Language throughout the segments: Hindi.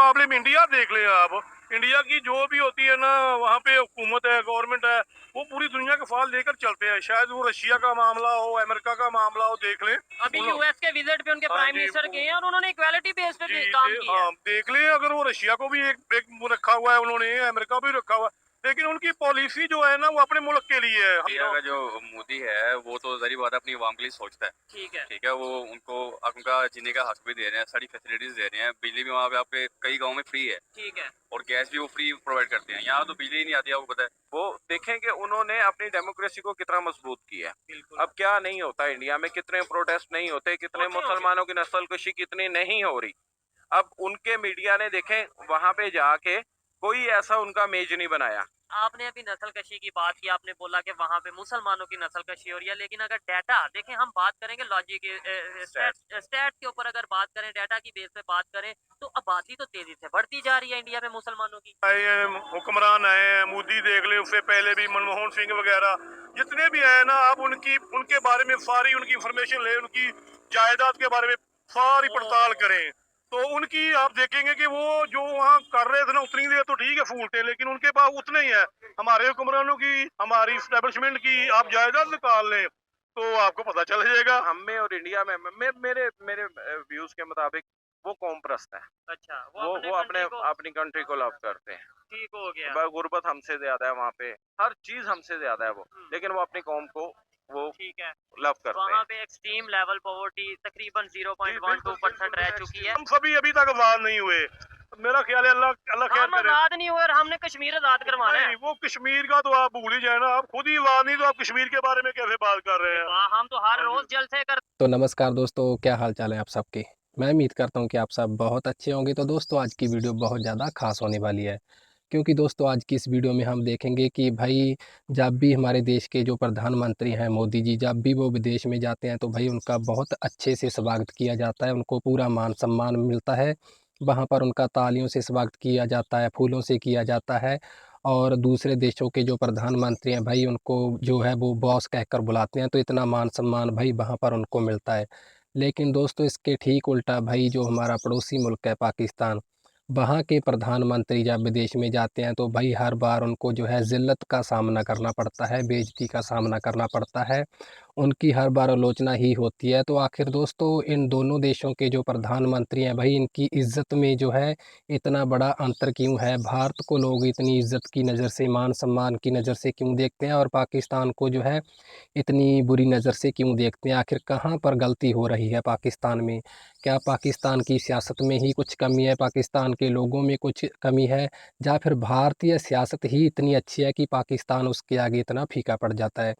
मुकाबले में इंडिया देख लें आप, इंडिया की जो भी होती है ना वहाँ पे हुकूमत है, गवर्नमेंट है, वो पूरी दुनिया का फाल लेकर चलते हैं। शायद वो रशिया का मामला हो, अमेरिका का मामला हो, देख लें। अभी यूएस के विजिट पे उनके प्राइम मिनिस्टर गए हैं और उन्होंने इक्वालिटी बेस पे काम किया है। हाँ, देख लें, अगर वो रशिया को भी एक वो रखा हुआ है उन्होंने, अमेरिका भी रखा हुआ है, लेकिन उनकी पॉलिसी जो है ना वो अपने मुल्क के लिए है। इंडिया का जो मोदी है वो तो जरी बात अपनी आवाम के लिए सोचता है। ठीक है, वो उनको उनका जीने का हक भी दे रहे हैं, सारी फैसिलिटीज दे रहे हैं। बिजली भी वहाँ पे आपके कई गाँव में फ्री है। ठीक है, और गैस भी वो फ्री प्रोवाइड करते हैं। यहाँ तो बिजली ही नहीं आती, आपको पता है। वो देखें कि उन्होंने अपनी डेमोक्रेसी को कितना मजबूत किया है। अब क्या नहीं होता इंडिया में, कितने प्रोटेस्ट नहीं होते, कितने मुसलमानों की नस्लकशी कितनी नहीं हो रही। अब उनके मीडिया ने देखें वहां पे जाके कोई ऐसा उनका मेज नहीं बनाया। आपने अभी नस्लकशी की बात की, आपने बोला कि वहाँ पे मुसलमानों की नस्लकशी हो रही है, लेकिन अगर डाटा देखें, हम बात करेंगे लॉजिक स्टैट के ऊपर, अगर बात करें डाटा की बेस पे बात करें, तो आबादी तो तेजी से बढ़ती जा रही है इंडिया में मुसलमानों की। हुक्मरान आए हैं, मोदी देख ले, उससे पहले भी मनमोहन सिंह वगैरह जितने भी आए ना, आप उनके बारे में सारी उनकी इंफॉर्मेशन ले, उनकी जायदाद के बारे में सारी पड़ताल करें, तो उनकी आप देखेंगे कि वो जो वहाँ कर रहे थे ना उतनी देर तो ठीक है फूलते, लेकिन उनके पास उतने ही है। हमारे हुक्मरानों की, हमारी एस्टेब्लिशमेंट की आप जायदाद निकाल लें तो आपको पता चल जाएगा। हम में और इंडिया में मेरे मेरे व्यूज के मुताबिक वो कौम परस्त है। अच्छा, वो अपनी कंट्री को लव करते हैं। ठीक हो गया। गुर्बत हमसे ज्यादा है वहाँ पे, हर चीज हमसे ज्यादा है वो, लेकिन वो अपनी कौम को वो ठीक है, लव करते हैं। वहाँ पे एक्सट्रीम लेवल पॉवर्टी तकरीबन 0.12% रह चुकी है। हम सभी अभी तक आजाद नहीं हुए, मेरा ख्याल है अल्लाह खैर करे। आजाद नहीं हुए और हमने कश्मीर आजाद करवाना है। वो कश्मीर का तो आप भूल ही जाए ना, आप खुद ही आजाद नहीं तो आप कश्मीर के बारे में कैसे बात कर रहे हैं। हम तो हर रोज जलसे कर। तो नमस्कार दोस्तों, क्या हाल चाल है आप सबके। मैं उम्मीद करता हूं कि आप सब बहुत अच्छे होंगे। तो दोस्तों आज की वीडियो बहुत ज़्यादा खास होने वाली है, क्योंकि दोस्तों आज की इस वीडियो में हम देखेंगे कि भाई जब भी हमारे देश के जो प्रधानमंत्री हैं मोदी जी, जब भी वो विदेश में जाते हैं तो भाई उनका बहुत अच्छे से स्वागत किया जाता है, उनको पूरा मान सम्मान मिलता है। वहाँ पर उनका तालियों से स्वागत किया जाता है, फूलों से किया जाता है। और दूसरे देशों के जो प्रधानमंत्री हैं भाई उनको जो है वो बॉस कहकर बुलाते हैं, तो इतना मान सम्मान भाई वहाँ पर उनको मिलता है। लेकिन दोस्तों इसके ठीक उल्टा भाई जो हमारा पड़ोसी मुल्क है पाकिस्तान, वहाँ के प्रधानमंत्री जब विदेश में जाते हैं तो भाई हर बार उनको जो है ज़िल्लत का सामना करना पड़ता है, बेइज्जती का सामना करना पड़ता है, उनकी हर बार आलोचना ही होती है। तो आखिर दोस्तों इन दोनों देशों के जो प्रधानमंत्री हैं भाई इनकी इज़्ज़त में जो है इतना बड़ा अंतर क्यों है? भारत को लोग इतनी इज़्ज़त की नज़र से, मान सम्मान की नज़र से क्यों देखते हैं और पाकिस्तान को जो है इतनी बुरी नज़र से क्यों देखते हैं? आखिर कहाँ पर गलती हो रही है पाकिस्तान में? क्या पाकिस्तान की सियासत में ही कुछ कमी है, पाकिस्तान के लोगों में कुछ कमी है, या फिर भारतीय सियासत ही इतनी अच्छी है कि पाकिस्तान उसके आगे इतना फीका पड़ जाता है?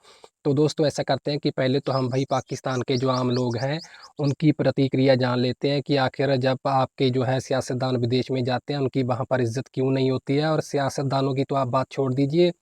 तो दोस्तों ऐसा करते हैं कि पहले तो हम भाई पाकिस्तान के जो आम लोग हैं उनकी प्रतिक्रिया जान लेते हैं कि आखिर जब आपके जो है सियासतदान विदेश में जाते हैं उनकी वहाँ पर इज़्ज़त क्यों नहीं होती है। और सियासतदानों की तो आप बात छोड़ दीजिए,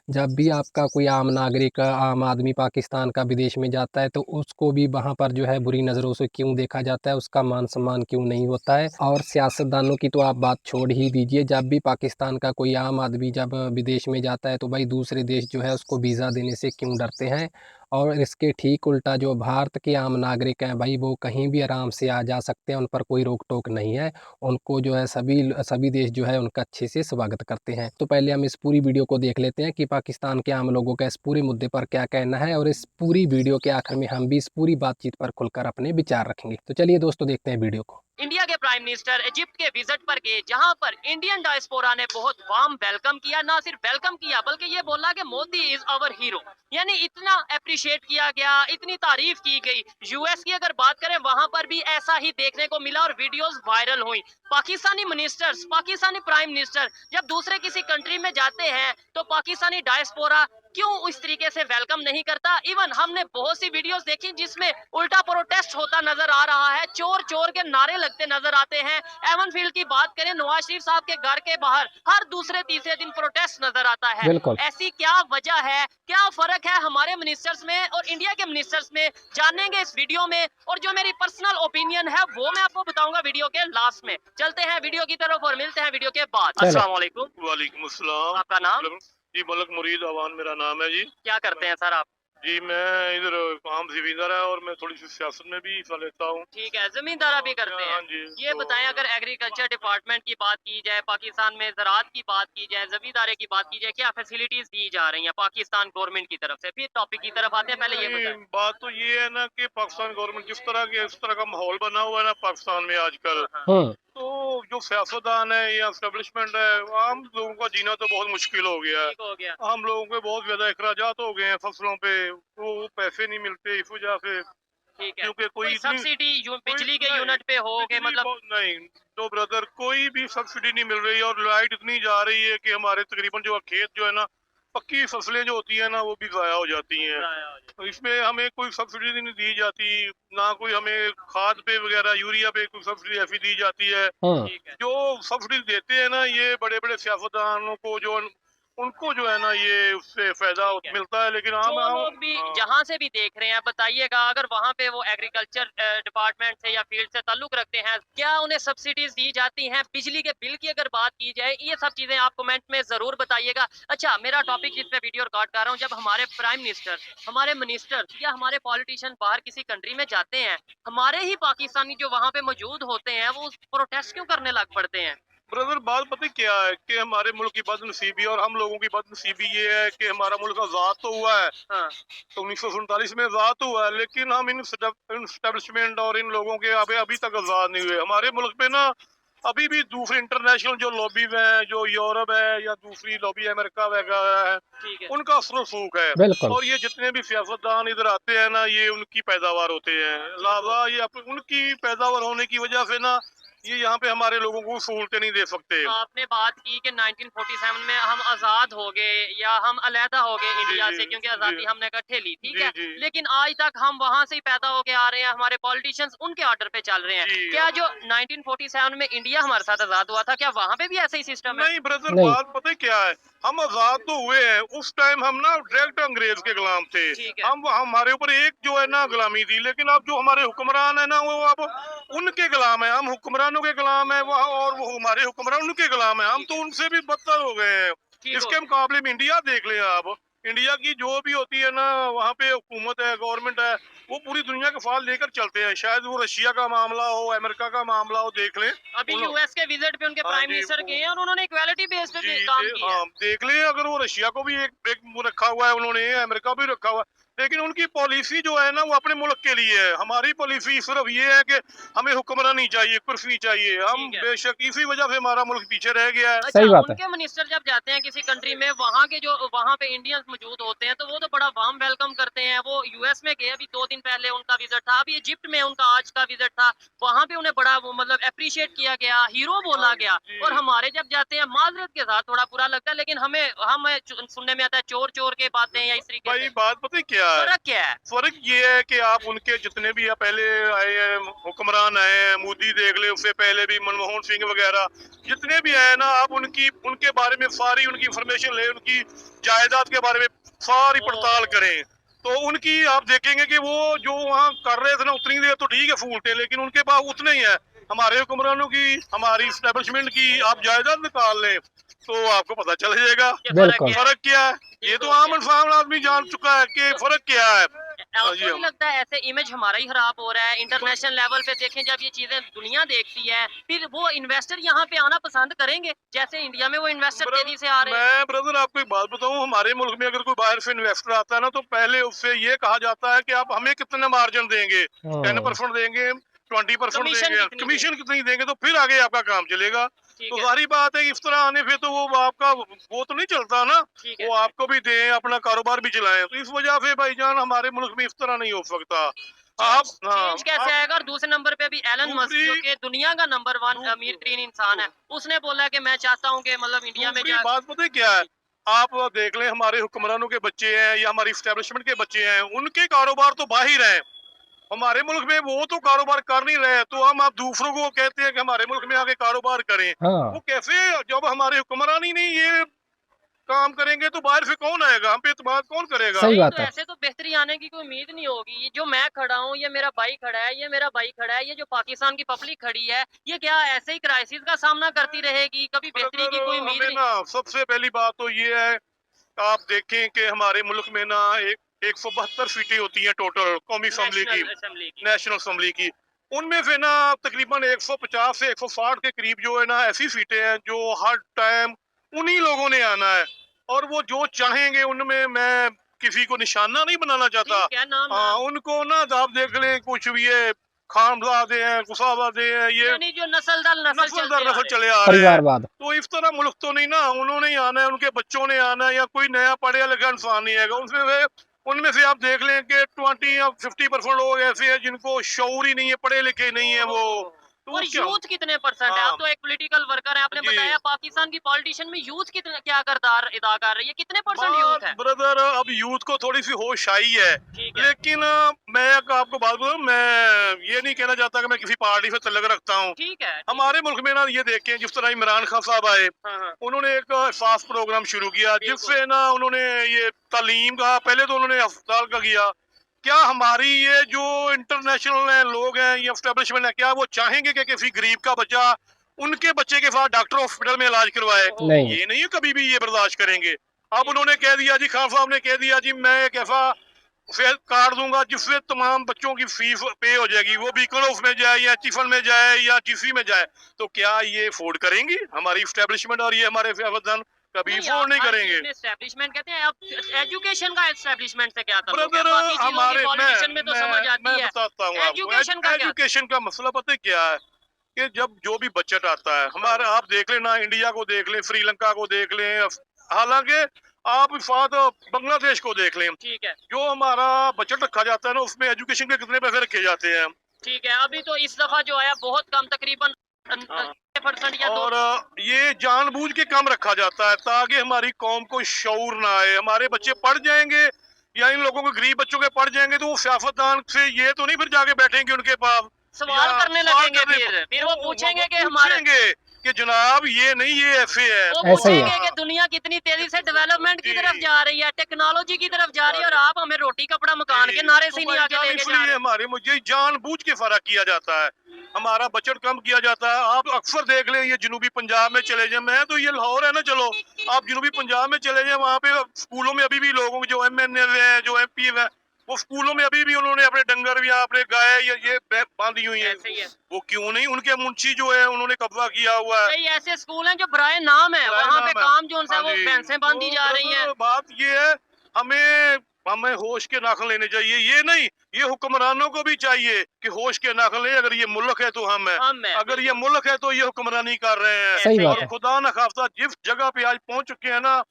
जब भी आपका कोई आम नागरिक, आम आदमी पाकिस्तान का विदेश में जाता है तो उसको भी वहाँ पर जो है बुरी नज़रों से क्यों देखा जाता है, उसका मान सम्मान क्यों नहीं होता है। और सियासतदानों की तो आप बात छोड़ ही दीजिए, जब भी पाकिस्तान का कोई आम आदमी जब विदेश में जाता है तो भाई दूसरे देश जो है उसको वीज़ा देने से क्यों डरते हैं। और इसके ठीक उल्टा जो भारत के आम नागरिक हैं भाई वो कहीं भी आराम से आ जा सकते हैं, उन पर कोई रोक टोक नहीं है, उनको जो है सभी देश जो है उनका अच्छे से स्वागत करते हैं। तो पहले हम इस पूरी वीडियो को देख लेते हैं कि पाकिस्तान के आम लोगों का इस पूरे मुद्दे पर क्या कहना है, और इस पूरी वीडियो के आखिर में हम भी इस पूरी बातचीत पर खुलकर अपने विचार रखेंगे। तो चलिए दोस्तों देखते हैं वीडियो को। इंडिया के प्राइम मिनिस्टर इजिप्ट के विजिट पर गए, जहां पर इंडियन डायस्पोरा ने बहुत वार्म वेलकम किया। ना सिर्फ वेलकम किया बल्कि ये बोला कि मोदी इज आवर हीरो, यानी इतना अप्रिशिएट किया गया, इतनी तारीफ की गई। यूएस की अगर बात करें वहां पर भी ऐसा ही देखने को मिला और वीडियोस वायरल हुई। Pakistani ministers, Pakistani prime minister जब दूसरे किसी कंट्री में जाते हैं तो पाकिस्तानी डायस्पोरा क्यों इस तरीके से वेलकम नहीं करता। इवन हमने बहुत सी वीडियोस देखी जिसमें उल्टा प्रोटेस्ट होता नजर आ रहा है, चोर चोर के नारे लगते नजर आते हैं। एवन फील्ड की बात करें, नवाज शरीफ साहब के घर के बाहर हर दूसरे तीसरे दिन प्रोटेस्ट नजर आता है। ऐसी क्या वजह है, क्या फर्क है हमारे मिनिस्टर्स में और इंडिया के मिनिस्टर्स में, जानेंगे इस वीडियो में। और जो मेरी पर्सनल ओपिनियन है वो मैं आपको बताऊंगा वीडियो के लास्ट में। चलते हैं वीडियो की तरफ और मिलते हैं वीडियो के बाद। अस्सलाम वालेकुम। वालेकुम अस्सलाम। आपका नाम? जी मलक मुरीद अवान मेरा नाम है जी। क्या करते हैं सर आप? जी मैं इधर आम जिम्मेदार है और मैं थोड़ी सी सियासत में भी हिस्सा लेता हूँ। ठीक है, जमींदारा भी करते हैं। हाँ जी। ये तो बताएं, अगर एग्रीकल्चर डिपार्टमेंट की बात की जाए, पाकिस्तान में ज़राअत की बात की जाए, जमींदारे की बात की जाए, क्या फैसिलिटीज दी जा रही हैं पाकिस्तान गवर्नमेंट की तरफ से? फिर टॉपिक की तरफ आते हैं, पहले ये नहीं, बताएं। बात तो ये है ना कि पाकिस्तान गवर्नमेंट इस तरह का माहौल बना हुआ है ना पाकिस्तान में आजकल, हाँ हाँ, हम्म। तो जो सियासतदान है या एस्टेब्लिशमेंट है, आम लोगों का जीना तो बहुत मुश्किल हो गया है। ठीक हो गया। आम लोगों के बहुत ज्यादा अखराजात हो गए हैं फसलों पे, तो वो पैसे नहीं मिलते इस वजह से, ठीक है, क्योंकि कोई सब्सिडी बिजली के नहीं, यूनिट पे हो के मतलब? नहीं, तो ब्रदर कोई भी सब्सिडी नहीं मिल रही है और लाइट इतनी जा रही है कि हमारे तकरीबन जो खेत जो है ना, पक्की फसलें जो होती है ना वो भी ज़ाया हो जाती हैं। तो इसमें हमें कोई सब्सिडी नहीं दी जाती, ना कोई हमें खाद पे वगैरह यूरिया पे कोई सब्सिडी ऐसी दी जाती है। हम्म। ठीक है। जो सब्सिडी देते हैं ना ये बड़े बड़े सियासतदानों को, जो उनको जो है ना ये उससे फायदा ठीक है। मिलता है, लेकिन जो लोग भी हाँ। जहाँ से भी देख रहे हैं, बताइएगा, अगर वहाँ पे वो एग्रीकल्चर डिपार्टमेंट से या फील्ड से ताल्लुक रखते हैं, क्या उन्हें सब्सिडीज दी जाती हैं? बिजली के बिल की अगर बात की जाए, ये सब चीजें आप कमेंट में जरूर बताइएगा। अच्छा, मेरा टॉपिक जिस पे वीडियो रिकॉर्ड कर रहा हूँ, जब हमारे प्राइम मिनिस्टर, हमारे मिनिस्टर या हमारे पॉलिटिशियन बाहर किसी कंट्री में जाते हैं, हमारे ही पाकिस्तानी जो वहाँ पे मौजूद होते हैं, वो प्रोटेस्ट क्यों करने लग पड़ते हैं? ब्रदर बात पता है क्या है कि हमारे मुल्क की बदनसीबी और हम लोगों की बदनसीबी ये है कि हमारा मुल्क आज़ाद तो हुआ है, हाँ, तो 1947 में आज़ाद हुआ है, लेकिन हम इन स्टैब्लिशमेंट और इन लोगों के अभी तक आज़ाद नहीं हुए। हमारे मुल्क में ना अभी भी दूसरे इंटरनेशनल जो लॉबीज हैं, जो यूरोप है या दूसरी लॉबी अमेरिका वगैरह है, ठीक है। उनका असर रसूख है। बिल्कुल। और ये जितने भी सियासतदान इधर आते हैं ना, ये उनकी पैदावार होते हैं, लिहाजा ये उनकी पैदावार होने की वजह से ना ये यहाँ पे हमारे लोगों को सहूलतें नहीं दे सकते। आपने बात की कि 1947 में हम आजाद हो गए या हम अलहदा हो गए इंडिया जी, से, क्योंकि जी, आजादी हमने इकट्ठे ली, ठीक जी, है। जी। लेकिन आज तक हम वहां से ही पैदा होके आ रहे हैं, हमारे पॉलिटिशियंस उनके ऑर्डर पे चल रहे हैं। जी। क्या जो 1947 में इंडिया हमारे साथ आजाद हुआ था, क्या वहां पे भी ऐसा ही सिस्टम है? नहीं ब्रदर, नहीं। बात पता है क्या है, हम आजाद तो हुए हैं, उस टाइम हम ना डायरेक्ट अंग्रेज के गुलाम थे। ठीक है। हम हमारे ऊपर एक जो है ना गुलामी थी, लेकिन अब जो हमारे हुक्मरान है ना वो अब उनके गुलाम है, हम हुक्मरानों के गुलाम है वहाँ, और वो हमारे हुक्मरान उनके गुलाम है, हम तो उनसे भी बदतर हो गए हैं। ठीक हो इसके मुकाबले में इंडिया देख लें आप, इंडिया की जो भी होती है ना वहाँ पे हुकूमत है, गवर्नमेंट है, वो पूरी दुनिया का फाल लेकर चलते हैं। शायद वो रशिया का मामला हो, अमेरिका का मामला हो, देख लें। अभी उन- यूएस के विजिट पे उनके हाँ प्राइम जी, मिनिस्टर वो- गए हैं और उन्होंने इक्वालिटी बेस पे जी भी काम किया है। हाँ देख लें, अगर वो रशिया को भी एक वो रखा हुआ है उन्होंने, अमेरिका भी रखा हुआ है, लेकिन उनकी पॉलिसी जो है ना वो अपने मुल्क के लिए है। हमारी पॉलिसी सिर्फ ये है कि हमें हुक्मरानी चाहिए, कुर्सी चाहिए। हम ठीक है। बेशक इसी वजह से हमारा मुल्क पीछे रह गया है। अच्छा, सही बात है। उनके मिनिस्टर जब जाते हैं किसी कंट्री में, वहाँ के जो वहाँ पे इंडियंस मौजूद होते हैं, तो वो तो बड़ा वार्म वेलकम करते हैं। वो यूएस में गए, अभी 2 दिन पहले उनका विजिट था, अभी इजिप्ट में उनका आज का विजिट था, वहाँ पे उन्हें बड़ा वो मतलब अप्रिशिएट किया गया, हीरो बोला गया। जी। और हमारे जब जाते हैं, माजरत के साथ थोड़ा बुरा लगता है, लेकिन हमें सुनने में आता है चोर चोर के बातें या इस तरीके भाई से। बात पता है क्या है, फर्क क्या है? फर्क ये है कि आप उनके जितने भी पहले आए हैं हुक्मरान आए हैं, मोदी देख ले, उससे पहले भी मनमोहन सिंह वगैरह जितने भी आए ना, आप उनके बारे में सारी उनकी इंफॉर्मेशन ले, उनकी जायदाद के बारे में सारी पड़ताल करें, तो उनकी आप देखेंगे कि वो जो वहाँ कर रहे थे ना उतनी देर तो ठीक है फूलते, लेकिन उनके पास उतने ही है। हमारे हुक्मरानों की, हमारी स्टैब्लिशमेंट की आप जायदाद निकाल लें तो आपको पता चल जाएगा कि बिल्कुल। फर्क क्या है। ये तो आम इंसान आदमी जान चुका है कि फर्क क्या है। आपको जी, नहीं लगता है ऐसे इमेज हमारा ही खराब हो रहा है? इंटरनेशनल लेवल पे देखें, जब ये चीजें दुनिया देखती है, फिर वो इन्वेस्टर यहाँ पे आना पसंद करेंगे, जैसे इंडिया में वो इन्वेस्टर तेजी से आ रहे हैं। मैं ब्रदर आपको एक बात बताऊं, हमारे मुल्क में अगर कोई बाहर से इन्वेस्टर आता है ना, तो पहले उससे ये कहा जाता है कि आप हमें कितने मार्जिन देंगे, 10% देंगे, 20% कमीशन देंगे, कितनी कमीशन कितनी देंगे, तो फिर आगे आपका काम चलेगा। ठीक तो है, सारी बात है कि इस तरह आने पे तो वो आपका वो तो नहीं चलता ना, ठीक है। वो आपको भी दें, अपना कारोबार भी चलाएं, तो इस वजह से भाईजान हमारे मुल्क में इस तरह नहीं हो सकता। आप चेंज कैसे आएगा? और दूसरे नंबर पे भी एलन मस्क, दूसरी- जो कि दुनिया का नंबर 1 अमीर तरीन इंसान है, उसने बोला कि मैं चाहता हूँ कि मतलब इंडिया में दूसरी जा। बात पता है क्या है, आप देख लें हमारे हुक्मरानों के बच्चे हैं या हमारी स्टैब्लिशमेंट के बच्चे हैं, उनके कारोबार तो बाहर हैं, हमारे मुल्क में वो तो कारोबार कर नहीं रहे, तो हम आप दूसरों को कहते हैं कि हमारे मुल्क में आके कारोबार करें। हाँ। वो कैसे, जब हमारे हुक्मरान ही नहीं ये काम करेंगे तो बाहर से कौन आएगा, हम पे एतमाद कौन करेगा। सही नहीं, बात तो है। ऐसे तो बेहतरी आने की कोई उम्मीद नहीं होगी। ये जो मैं खड़ा हूँ, ये मेरा भाई खड़ा है, ये मेरा भाई खड़ा है, ये जो पाकिस्तान की पब्लिक खड़ी है, ये क्या ऐसे ही क्राइसिस का सामना करती रहेगी? कभी बेहतरी की कोई उम्मीद हमें नहीं? ना सबसे पहली बात तो ये है, आप देखें कि हमारे मुल्क में ना एक 172 सीटें होती हैं टोटल कौमी असम्बली की, नेशनल असेंबली की। नेशनल असम्बली की। उनमें से ना तकरीबन 150 से 160 के करीब जो है ना ऐसी सीटें हैं जो हर टाइम उन्हीं लोगों ने आना है, और वो जो चाहेंगे उनमें, मैं किसी को निशाना नहीं बनाना चाहता। ठीक है, नाम हाँ, उनको ना आप देख लें, कुछ ये खामजादे हैं, गुस्साबादे हैं, ये यानी जो नस्ल दर नस्ल नस्ल चलते दर आ नस्ल रहे। चले आ रहे हैं। परिवारवाद। तो इस तरह मुल्क तो नहीं ना, उन्होंने ही आना है, उनके बच्चों ने आना है, या कोई नया पढ़े लिखा इंसान नहीं आएगा। उनमें से आप देख लें कि 20 या 50% लोग ऐसे हैं जिनको शऊर ही नहीं है, पढ़े लिखे नहीं है वो। तो और क्या यूथ कितने परसेंट है? हाँ। आप तो एक पॉलिटिकल वर्कर है, आपने जी। बताया पाकिस्तान की पॉलिटिशियन में यूथ कितना क्या किरदार अदा कर रही है, कितने परसेंट यूथ है? ब्रदर, अब यूथ को थोड़ी सी होश आई है, ठीक है। लेकिन मैं आपको बात बताऊं, मैं ये नहीं कहना चाहता कि मैं किसी पार्टी से तल्लुक रखता हूँ। ठीक है। हमारे मुल्क में ना ये देखें, जिस तरह इमरान खान साहब आए, हाँ, हाँ। उन्होंने एक खास प्रोग्राम शुरू किया जिससे ना उन्होंने ये तालीम का, पहले तो उन्होंने अस्पताल का किया। क्या हमारी ये जो इंटरनेशनल लोग हैं, ये एस्टेब्लिशमेंट है, क्या वो चाहेंगे कि किसी गरीब का बच्चा उनके बच्चे के साथ डॉक्टर हॉस्पिटल में इलाज करवाए? नहीं। ये नहीं है, कभी भी ये बर्दाश्त करेंगे। अब उन्होंने कह दिया जी, खान साहब ने कह दिया जी, मैं एक ऐसा फेल कार्ड दूंगा जिससे तमाम बच्चों की फीस पे हो जाएगी, वो बीकनोफ में जाए या चिफन में जाए या जीसी में जाए। तो क्या ये अफोर्ड करेंगी हमारी एस्टेब्लिशमेंट और ये हमारे सियासतदान? कभी अफोर्ड नहीं करेंगे। एस्टेब्लिशमेंट कहते हैं, अब एजुकेशन का एस्टेब्लिशमेंट से क्या करोगे? ब्रदर, बाकी चीजों की हमारे पॉलिटिशियन में तो समझ आती मैं है। बताता हूँ आपको, एजुकेशन का क्या? एजुकेशन का मसला पता है क्या है, कि जब जो भी बजट आता है हमारे, आप देख लेना, इंडिया को देख लें, श्रीलंका को देख लें, हालांकि आप साथ बांग्लादेश को देख लें, ठीक है। जो हमारा बजट रखा जाता है ना, उसमें एजुकेशन के कितने पैसे रखे जाते हैं? ठीक है, अभी तो इस दफा जो आया बहुत कम, तकरीबन 6% या और 2। ये जानबूझ के कम रखा जाता है ताकि हमारी कौम को शऊर ना आए। हमारे बच्चे पढ़ जाएंगे, या इन लोगों के गरीब बच्चों के पढ़ जाएंगे, तो वो सियासतदान से ये तो नहीं फिर जाके बैठेंगे उनके पास, सवाल या करने सवाल लगेंगे, करने- फिर वो पूछेंगे कि वो हमारे, पूछेंगे कि जनाब ये नहीं, ये ऐसे है। वो ऐसा ही है। पूछेंगे कि दुनिया कितनी तेजी से डेवलपमेंट की जी। तरफ जा रही है, टेक्नोलॉजी की तरफ जा रही है, और आप हमें रोटी कपड़ा मकान के नारे से तो नहीं आगे भाईजान, लेके जा इसलिए रहे। हमारे मुझे जानबूझ के फर्क किया जाता है, हमारा बजट कम किया जाता है। आप अक्सर देख लें, ये जनूबी पंजाब में चले जाए, मैं तो ये लाहौर है ना, चलो आप जनूबी पंजाब में चले जाए, वहाँ पे स्कूलों में अभी भी लोगों जो MNA हैं, जो MP हैं, वो स्कूलों में अभी भी उन्होंने अपने डंगर या अपने गाय या ये बांधी हुई है। ऐसे ही है। वो क्यों नहीं, उनके मुंशी जो है उन्होंने कब्जा किया हुआ है। कई ऐसे स्कूल हैं जो बराए नाम है, बराए वहाँ नाम पे है। काम जो उनसे हाँ वो जी। भैंसें बांधी तो जा रही हैं। ब्रदर, बात ये है, हमें होश के नाखन लेने चाहिए। ये नहीं, ये हुक्मरानों को भी चाहिए कि होश के नाखन ले। अगर ये मुल्क है तो हम है, हम है, अगर ये मुल्क है तो ये हुक्मरानी कर रहे हैं। सही बात और है। खुदा न खास्ता जिस जगह पे आज पहुंच चुके हैं ना,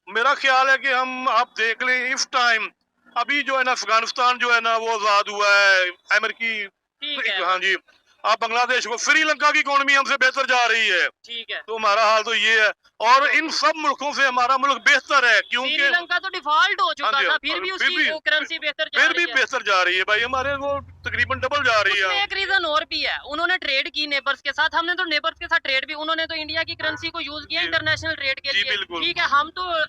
मेरा ख्याल है कि हम, आप देख लें, इस टाइम अभी जो है ना, अफगानिस्तान जो है ना वो आजाद हुआ है, अमेरिकी, ठीक है। हाँ जी, आप बांग्लादेश को, श्रीलंका की इकोनॉमी हमसे बेहतर जा रही है। ठीक है। तो हमारा हाल तो ये है, और इन सब मुल्कों से हमारा मुल्क बेहतर है, क्योंकि श्रीलंका तो डिफॉल्ट हो चुका हाँ जी, था, फिर भी फिर उसकी भी- वो करेंसी बेहतर जा फिर भी रही है। बेहतर जा रही है भाई, हमारे वो तकरीबन डबल जा रही उसमें है। एक रीजन और भी है, उन्होंने ट्रेड की नेबर्स के साथ, हमने तो नेबर्स के साथ ट्रेड भी, उन्होंने तो इंडिया की करेंसी को यूज किया जी। इंटरनेशनल ट्रेड के जी, लिए। बिल्कुल। ठीक है, हम तो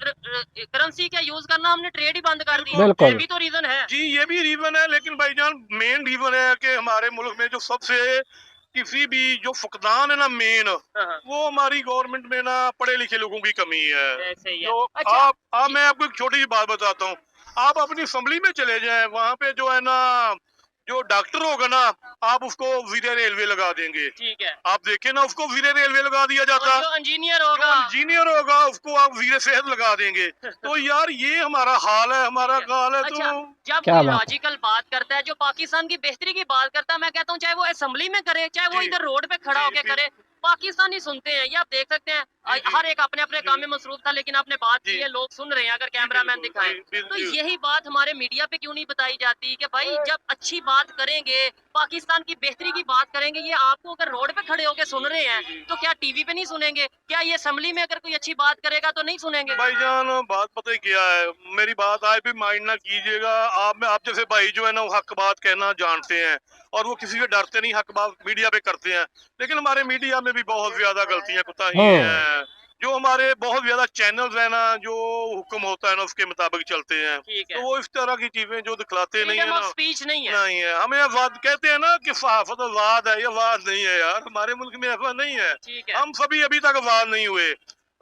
करेंसी का यूज करना, हमने ट्रेड ही बंद कर दिया। बिल्कुल। ये भी तो रीजन है। जी, ये भी रीजन है, लेकिन भाईजान मेन रीजन है कि हमारे मुल्क में जो सबसे किसी भी जो फुकदान है ना मेन, हाँ, वो हमारी गवर्नमेंट में ना पढ़े लिखे लोगों की कमी है। ऐसे ही है। तो अच्छा। आप मैं आपको एक छोटी सी बात बताता हूँ, आप अपनी असेंबली में चले जाएं, वहाँ पे जो है ना, जो डॉक्टर होगा ना, आप उसको वीरे रेलवे लगा देंगे। ठीक है। आप देखें ना, उसको वीरे रेलवे लगा दिया जाता और है। जो इंजीनियर जो होगा, इंजीनियर होगा उसको आप वीरे सेहत लगा देंगे। तो यार ये हमारा हाल है, हमारा हाल है। अच्छा, तो जब क्या कोई बात है? लॉजिकल बात करता है, जो पाकिस्तान की बेहतरी की बात करता है, मैं कहता हूँ चाहे वो असेंबली में करे, चाहे वो जी। इधर रोड पे खड़ा जी, होके जी। करे, पाकिस्तानी सुनते हैं। ये आप देख सकते हैं, जी, जी। हर एक अपने अपने जी। काम में मसरूफ था, लेकिन आपने बात की जी। है, लोग सुन रहे हैं। अगर कैमरामैन बिल्कुल, दिखाएं, जी, तो जी। यही बात हमारे मीडिया पे क्यों नहीं बताई जाती कि भाई जब अच्छी बात करेंगे, पाकिस्तान की बेहतरी की बात करेंगे, ये आपको अगर रोड पे खड़े होके सुन रहे हैं, तो क्या टीवी पे नहीं सुनेंगे? क्या ये असेंबली में अगर कोई अच्छी बात करेगा तो नहीं सुनेंगे? भाईजान, बात पता है क्या है, मेरी बात आज भी माइंड ना कीजिएगा। आप जैसे भाई जो है ना, वो हक बात कहना जानते हैं, और वो किसी से डरते नहीं, हक बात मीडिया पे करते हैं। लेकिन हमारे मीडिया में भी बहुत ज्यादा गलतियां कुताहियां हैं। जो हमारे बहुत ज्यादा चैनल्स है ना, जो हुक्म होता है ना उसके मुताबिक चलते हैं, ठीक है। तो वो इस तरह की चीजें जो दिखलाते नहीं है फ्रीडम ऑफ ना, स्पीच नहीं है। नहीं है। हमें आजाद कहते हैं ना कि सहाफत आजाद है, ये आजाद नहीं है यार, हमारे मुल्क में ऐसा नहीं है। ठीक है। हम सभी अभी तक आजाद नहीं हुए।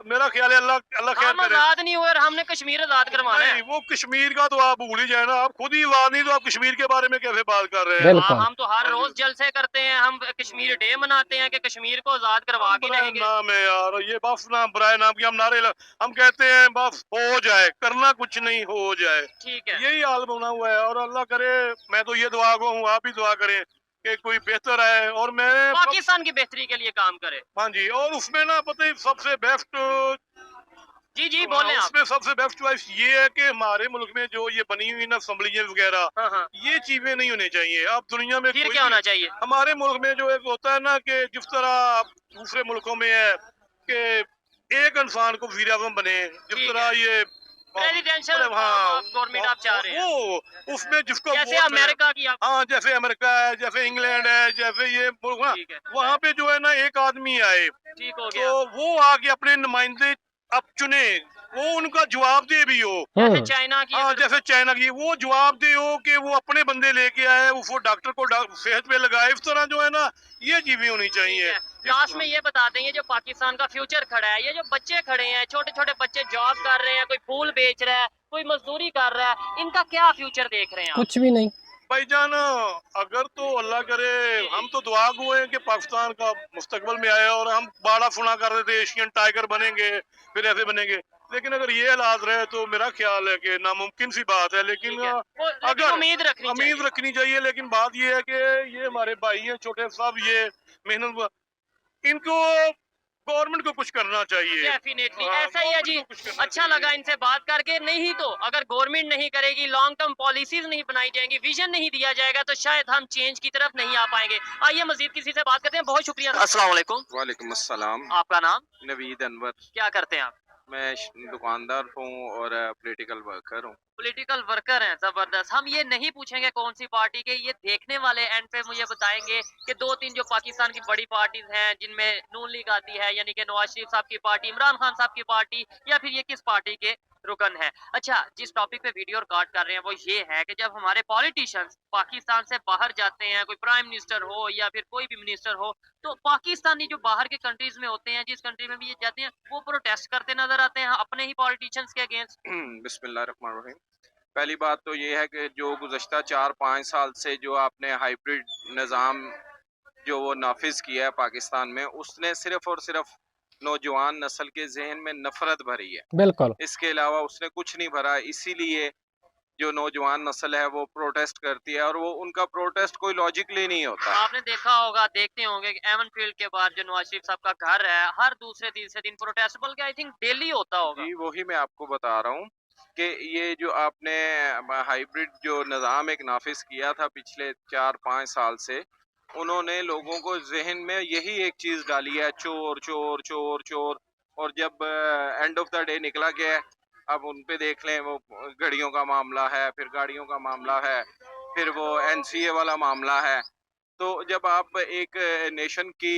मेरा ख्याल है अल्लाह अल्लाह खैर हम करे। आजाद नहीं हुए और हमने कश्मीर आजाद करवाना है। नहीं, वो कश्मीर का तो आप भूल ही जाए ना, आप खुद ही आजाद नहीं तो आप कश्मीर के बारे में कैसे बात कर रहे हैं? बिल्कुल। हम तो हर रोज जलसे करते हैं, हम कश्मीर डे मनाते हैं कि कश्मीर को आजाद करवा के बुराए रहेंगे। नाम है यार, ये बस ना बुराए नाम की हम हम कहते हैं बस हो जाए, करना कुछ नहीं, हो जाए, ठीक है। यही हाल बना हुआ है। और अल्लाह करे, मैं तो ये दुआ को हूँ, आप भी दुआ करें कि कोई बेहतर आए। और मैं पाकिस्तान की बेहतरी के लिए काम करे। हाँ जी, और उसमें ना पता है सबसे बेस्ट, जी जी बोले आप। उसमें सबसे बेस्ट चॉइस ये है कि हमारे मुल्क में जो ये बनी हुई ना असेंबलियां वगैरह, हाँ हाँ। ये चीजें नहीं होनी चाहिए। अब दुनिया में फिर कोई क्या होना चाहिए? हमारे मुल्क में जो एक होता है ना कि जिस तरह दूसरे मुल्कों में है कि एक इंसान को वज़ीर आज़म बने, जिस ठीक तरह ये प्रेसिडेंशियल हाँ, गवर्नमेंट आप चाह रहे हैं, वो उसमें जिसको जैसे वोट मिले- अमेरिका की आप। हाँ, जैसे अमेरिका है, जैसे इंग्लैंड है, जैसे ये मुल्क ना, ठीक है, वहाँ पे जो है ना एक आदमी आए ठीक हो गया। तो वो आके अपने नुमाइंदे अब चुने, वो उनका जवाब दे भी हो। जैसे चाइना की हाँ, अगर- जैसे चाइना की वो जवाब दे हो कि वो अपने बंदे लेके आए, वो डॉक्टर को सेहत पे लगाए, इस तरह जो है ना ये चीजें होनी चाहिए। लास्ट में ये बता दें, ये जो पाकिस्तान का फ्यूचर खड़ा है, ये जो बच्चे खड़े हैं, छोटे छोटे बच्चे जॉब कर रहे हैं, कोई फूल बेच रहा है, कोई मजदूरी कर रहा है, इनका क्या फ्यूचर देख रहे हैं आप? कुछ भी नहीं। भाईजान, अगर तो अल्लाह करे, हम तो दुआ गो हैं कि पाकिस्तान का मुस्तकबिल में आए, और हम बाड़ा सुना कर रहे थे एशियन टाइगर बनेंगे, फिर ऐसे बनेंगे, लेकिन अगर ये हालात रहे तो मेरा ख्याल है कि नामुमकिन सी बात है। लेकिन लेकिन अगर उम्मीद रखनी चाहिए। लेकिन बात ये है कि ये हमारे भाई हैं छोटे साहब, ये मेहनत, इनको गवर्नमेंट को कुछ करना चाहिए। डेफिनेटली हाँ, ऐसा ही है जी। गवर्नमेंट को कुछ करना अच्छा चाहिए। लगा इनसे बात करके। नहीं तो अगर गवर्नमेंट नहीं करेगी, लॉन्ग टर्म पॉलिसीज नहीं बनाई जाएंगी, विजन नहीं दिया जाएगा, तो शायद हम चेंज की तरफ नहीं आ पाएंगे। आइए मजीद किसी से बात करते हैं। बहुत शुक्रिया। अस्सलाम वालेकुम। वालेकुम अस्सलाम। आपका नाम? नवीद अनवर। क्या करते हैं आप? मैं दुकानदार हूँ और पॉलिटिकल वर्कर हूँ। पॉलिटिकल वर्कर हैं, जबरदस्त। हम ये नहीं पूछेंगे कौन सी पार्टी के, ये देखने वाले एंड पे मुझे बताएंगे कि दो तीन जो पाकिस्तान की बड़ी पार्टीज हैं जिनमें नून लीग आती है, यानी कि नवाज शरीफ साहब की पार्टी, इमरान खान साहब की पार्टी, या फिर ये किस पार्टी के रुकन है। अच्छा, जिस टॉपिक पे वीडियो रिकॉर्ड कर रहे हैं वो ये है कि जब हमारे पॉलिटिशियंस पाकिस्तान से बाहर जाते हैं, कोई प्राइम मिनिस्टर हो या फिर कोई भी मिनिस्टर हो, तो पाकिस्तानी जो बाहर के कंट्रीज में होते हैं, जिस कंट्री में भी ये जाते हैं, वो प्रोटेस्ट करते नजर आते हैं अपने ही पॉलिटिशियंस के अगेंस्ट। बिस्मिल्लाहिर्रहमानिर्रहीम। पहली बात तो ये है कि जो गुज़श्ता 4-5 साल से जो आपने हाइब्रिड निज़ाम जो वो नाफिज किया है पाकिस्तान में, उसने सिर्फ और सिर्फ नौजवान नस्ल के जहन में नफरत भरी है। बिल्कुल। इसके अलावा उसने कुछ नहीं भरा। इसीलिए जो नौजवान नस्ल है वो प्रोटेस्ट करती है, और वो उनका प्रोटेस्ट कोई लॉजिकली नहीं होता। आपने देखा होगा, देखते होंगे कि एवन फील्ड के बाद जो नवाज शरीफ साहब का घर है, हर दूसरे तीसरे दिन प्रोटेस्ट, बल्कि आई थिंक डेली होता होगा। जी, वही मैं आपको बता रहा हूँ कि ये जो आपने हाइब्रिड जो निज़ाम एक नाफिज किया था पिछले 4-5 साल से, उन्होंने लोगों को जहन में यही एक चीज़ डाली है, चोर चोर चोर चोर। और जब एंड ऑफ द डे निकला गया, अब उन पे देख लें, वो घड़ियों का मामला है, फिर गाड़ियों का मामला है, फिर वो NCA वाला मामला है। तो जब आप एक नेशन की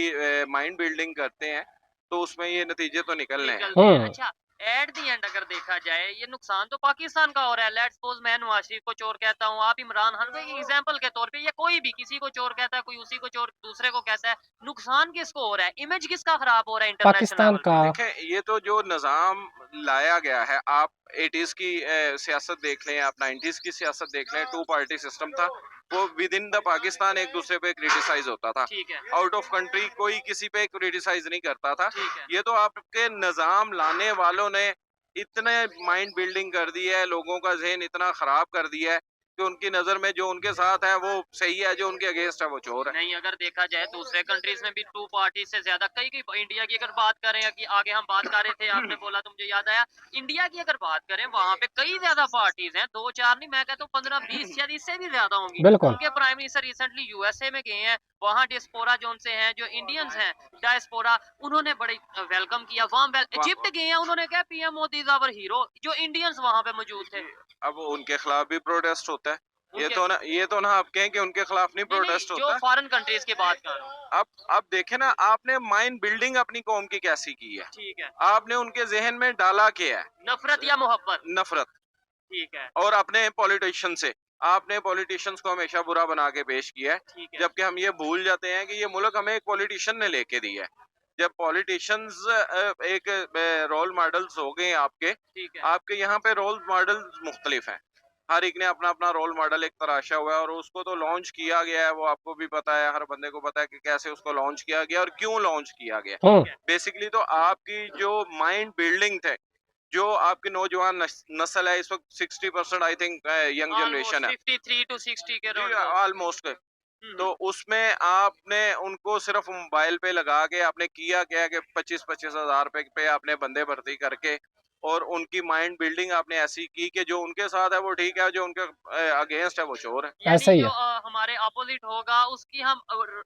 माइंड बिल्डिंग करते हैं तो उसमें ये नतीजे तो निकलने हैं। निकलते हैं। अच्छा, एट दी एंड अगर देखा जाए, ये नुकसान तो पाकिस्तान का हो रहा है। लेट्स सपोज मैं नवाज शरीफ को चोर कहता हूँ, आप इमरान खान को एग्जांपल के तौर पे, या कोई भी किसी को चोर कहता है, कोई उसी को चोर दूसरे को कहता है, नुकसान किसको हो रहा है? इमेज किसका खराब हो रहा है इंटरनेशनल पाकिस्तान का। देखें, ये तो जो निज़ाम लाया गया है, आप 80s की सियासत देख लें, आप 90s की सियासत देख लें, 2 पार्टी सिस्टम था, वो विद इन द पाकिस्तान एक दूसरे पे क्रिटिसाइज होता था। ठीक है, आउट ऑफ कंट्री कोई किसी पे क्रिटिसाइज नहीं करता था। ठीक है। ये तो आपके निज़ाम लाने वालों ने इतने माइंड बिल्डिंग कर दी है, लोगों का जहन इतना खराब कर दिया है कि उनकी नजर में जो उनके साथ है वो सही है, जो उनके अगेंस्ट है वो चोर है। नहीं, अगर देखा जाए दूसरे कंट्रीज में भी 2 पार्टी से ज्यादा, कई इंडिया की अगर बात करें, कि आगे हम बात कर रहे थे, आपने बोला तो मुझे याद आया, इंडिया की अगर बात करें, वहाँ पे कई ज्यादा पार्टीज हैं, 2-4 नहीं, मैं कहता हूँ 15-20 शायद इससे भी ज्यादा होंगी। बिल्कुल। उनके प्राइम मिनिस्टर रिसेंटली USA में गए हैं, वहाँ डिस्पोरा जोन से हैं, जो इंडियंस हैं डायस्पोरा, उन्होंने बड़े वेलकम किया, इजिप्ट गए हैं, उन्होंने कहा PM Modi is our hero, जो इंडियंस वहाँ पे मौजूद थे। अब उनके खिलाफ भी प्रोटेस्ट होता है। ये तो ना आप कहें कि उनके खिलाफ नहीं प्रोटेस्ट जो होता। फॉरेन कंट्रीज की बात कर रहा हूँ। अब देखें ना, आपने माइंड बिल्डिंग अपनी कौम की कैसी की है, ठीक है, आपने उनके जहन में डाला क्या है? नफरत या मोहब्बत। नफरत। ठीक है, और अपने पॉलिटिशियन से आपने पॉलिटिशियंस को हमेशा बुरा बना के पेश किया है, ठीक है। जबकि हम ये भूल जाते हैं कि ये मुल्क हमें एक पॉलिटिशियन ने लेके दिया है। जब पॉलिटिशियंस एक रोल मॉडल्स हो गए आपके, ठीक है। आपके यहाँ पे रोल मॉडल्स मुख्तलिफ हैं। हर एक ने अपना अपना रोल मॉडल एक तराशा हुआ है और उसको तो लॉन्च किया गया है, वो आपको भी पता है, हर बंदे को पता है कि कैसे उसको लॉन्च किया गया और क्यों लॉन्च किया गया। हम्म। बेसिकली तो आपकी जो माइंड बिल्डिंग थे, जो आपकी नौजवान नस्ल है इस वक्त 60% आई थिंक यंग जनरेशन है 53 to 60 के जी, अराउंड। ऑलमोस्ट। तो उसमें आपने उनको सिर्फ मोबाइल पे लगा के आपने किया क्या कि 25-25 हजार पे आपने बंदे भर्ती करके और उनकी माइंड बिल्डिंग आपने ऐसी की कि जो उनके साथ है वो ठीक है, जो उनके अगेंस्ट है वो चोर है। ऐसा ही जो है। हमारे अपोजिट होगा उसकी हम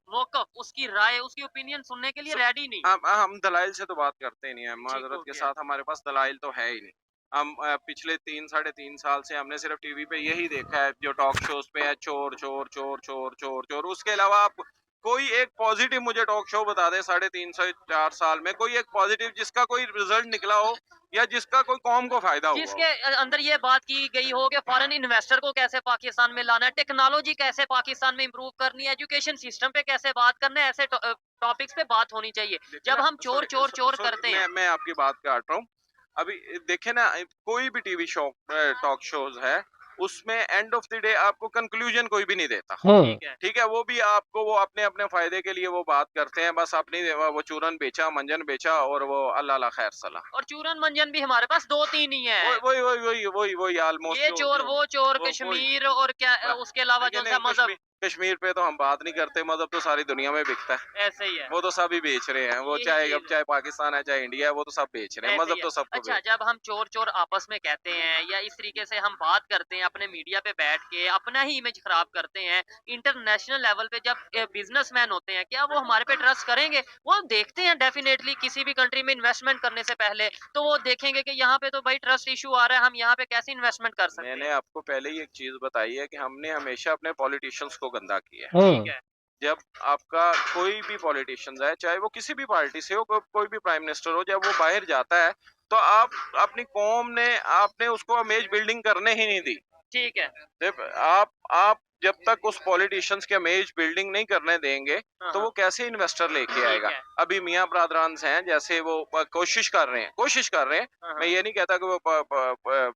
मौकफ, उसकी राय, उसकी ओपिनियन सुनने के लिए रेडी नहीं। हम दलाइल से तो बात करते ही नहीं है, ठीक माजरत हो के गया। साथ हमारे पास दलाइल तो है ही नहीं। हम पिछले 3-3.5 साल से हमने सिर्फ टीवी पे यही देखा है, जो टॉक शोज पे है, चोर चोर चोर चोर चोर चोर। उसके अलावा आप कोई एक पॉजिटिव मुझे टॉक शो बता दे 3.5 से 4 साल में, कोई एक पॉजिटिव जिसका कोई रिजल्ट निकला हो या जिसका कोई कौम को फायदा हुआ जिसके हो। अंदर ये बात की गई हो कि फॉरेन इन्वेस्टर को कैसे पाकिस्तान में लाना है, टेक्नोलॉजी कैसे पाकिस्तान में इंप्रूव करनी है, एजुकेशन सिस्टम पे कैसे बात करना है, ऐसे टॉपिक्स पे बात होनी चाहिए। जब हम चोर चोर चोर करते हैं। मैं आपकी बात काट रहा हूँ। अभी देखे ना, कोई भी टीवी शो टॉक शोज है, उसमें एंड ऑफ द डे आपको कंक्लूजन कोई भी नहीं देता। ठीक है। ठीक है, वो भी आपको वो अपने अपने फायदे के लिए वो बात करते हैं, बस अपनी वो चूरन बेचा, मंजन बेचा और वो अल्लाह ला खैर सला। और चूरन मंजन भी हमारे पास 2-3 ही है। वही वही वही वही वही ऑलमोस्ट ये चोर वो चोर, वही। कश्मीर और क्या उसके अलावा जो लेकिन सा मजहब कश्मीर पे तो हम बात नहीं करते, मजहब तो सारी दुनिया में बिकता है। ऐसे ही है। वो तो सभी बेच रहे हैं, वो यही चाहे चीज़ है। चाहे पाकिस्तान है चाहे इंडिया है, वो तो सब बेच रहे हैं, ऐसे मजहब ही तो है। सबको अच्छा, जब हम चोर चोर आपस में कहते हैं या इस तरीके से हम बात करते हैं अपने मीडिया पे बैठ के, अपना ही इमेज खराब करते हैं, इंटरनेशनल लेवल पे जब बिजनेसमैन होते हैं, क्या वो हमारे पे ट्रस्ट करेंगे? वो देखते हैं डेफिनेटली किसी भी कंट्री में इन्वेस्टमेंट करने से पहले, तो वो देखेंगे कि यहाँ पे तो भाई ट्रस्ट इशू आ रहा है, हम यहाँ पे कैसे इन्वेस्टमेंट कर सकते मैंने हैं। आपको पहले ही एक चीज बताई है कि हमने हमेशा अपने पॉलिटिशियंस को गंदा किया है। ठीक है। जब आपका कोई भी पॉलिटिशियन है, चाहे वो किसी भी पार्टी से हो, कोई भी प्राइम मिनिस्टर हो, जब वो बाहर जाता है तो आप अपनी कौम ने आपने उसको इमेज बिल्डिंग करने ही नहीं दी। ठीक है। जब आप जब तक उस पॉलिटिशियंस के इमेज बिल्डिंग नहीं करने देंगे हाँ, तो वो हाँ। कैसे इन्वेस्टर लेके ठीक आएगा। है। अभी मियाँ ब्रादरान हैं, जैसे वो कोशिश कर रहे हैं। हाँ, मैं हाँ। ये नहीं कहता कि वो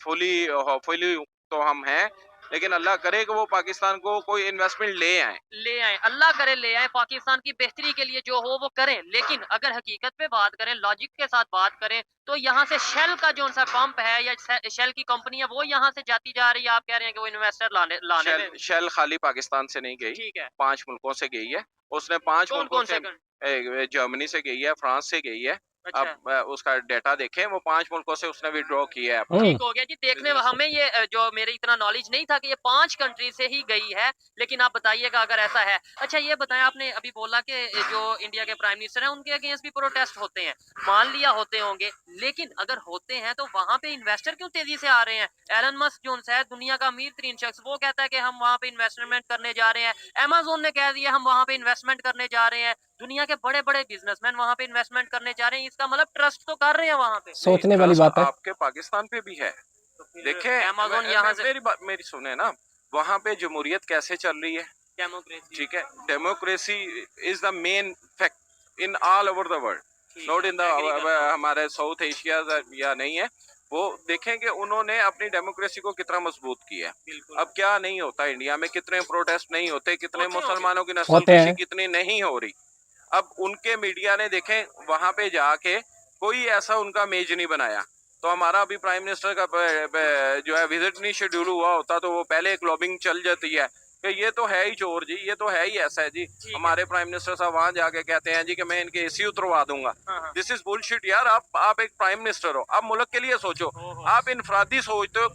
फुली तो हम हैं, लेकिन अल्लाह करे कि वो पाकिस्तान को कोई इन्वेस्टमेंट ले आए। ले आए, अल्लाह करे ले आए, पाकिस्तान की बेहतरी के लिए जो हो वो करें। लेकिन अगर हकीकत पे बात करें, लॉजिक के साथ बात करें, तो यहाँ से शेल का जो सा पंप है या शेल की कंपनी है वो यहाँ से जाती जा रही है। आप कह रहे हैं कि वो इन्वेस्टर लाने में। शेल खाली पाकिस्तान से नहीं गई, ठीक है। 5 मुल्कों से गई है। उसने 5 कौन मुल्कों कौन से से जर्मनी से गई है, फ्रांस से गई है। अच्छा। अब उसका डेटा देखें, वो 5 मुल्कों से उसने विड्रॉ किया है। ठीक हो गया जी। देखने में हमें ये जो मेरे इतना नॉलेज नहीं था कि ये 5 कंट्री से ही गई है, लेकिन आप बताइएगा अगर ऐसा है। अच्छा, ये बताएं, आपने अभी बोला कि जो इंडिया के प्राइम मिनिस्टर हैं उनके अगेंस्ट भी प्रोटेस्ट होते हैं। मान लिया होते होंगे, लेकिन अगर होते हैं तो वहां पे इन्वेस्टर क्यों तेजी से आ रहे हैं? एलन मस्क जो है दुनिया का अमीर तरीन शख्स, वो कहता है कि हम वहां पे इन्वेस्टमेंट करने जा रहे हैं। अमेज़न ने कह दिया हम वहां पे इन्वेस्टमेंट करने जा रहे हैं। दुनिया के बड़े बड़े बिजनेसमैन वहां पे इन्वेस्टमेंट करने जा रहे हैं। इसका मतलब ट्रस्ट तो कर रहे हैं वहां पे। सोचने वाली बात है। आपके पाकिस्तान पे भी है। तो फिर देखें, अमेज़न यहाँ से मेरी सुने ना, वहाँ पे जमहूरियत कैसे चल रही है। डेमोक्रेसी। ठीक है, democracy is the main fact in all over the world, not in the हमारे साउथ एशिया या नहीं है। वो देखें कि उन्होंने अपनी डेमोक्रेसी को कितना मजबूत किया है। अब क्या नहीं होता इंडिया में, कितने प्रोटेस्ट नहीं होते, कितने मुसलमानों की नस्लकशी कितनी नहीं हो रही। अब उनके मीडिया ने देखें वहां पे जाके कोई ऐसा उनका मेज नहीं बनाया। तो हमारा अभी प्राइम मिनिस्टर का जो है विजिट नहीं शेड्यूल हुआ होता तो वो पहले एक लॉबिंग चल जाती है कि ये तो है ही चोर जी, ये तो है ही ऐसा है जी। हमारे प्राइम मिनिस्टर साहब वहां जाके कहते हैं जी कि मैं इनके एसी उतरवा दूंगा। दिस इज बुलशिट यार। आप एक प्राइम मिनिस्टर हो, आप मुल्क के लिए सोचो। आप इनफरादी सोचते हो,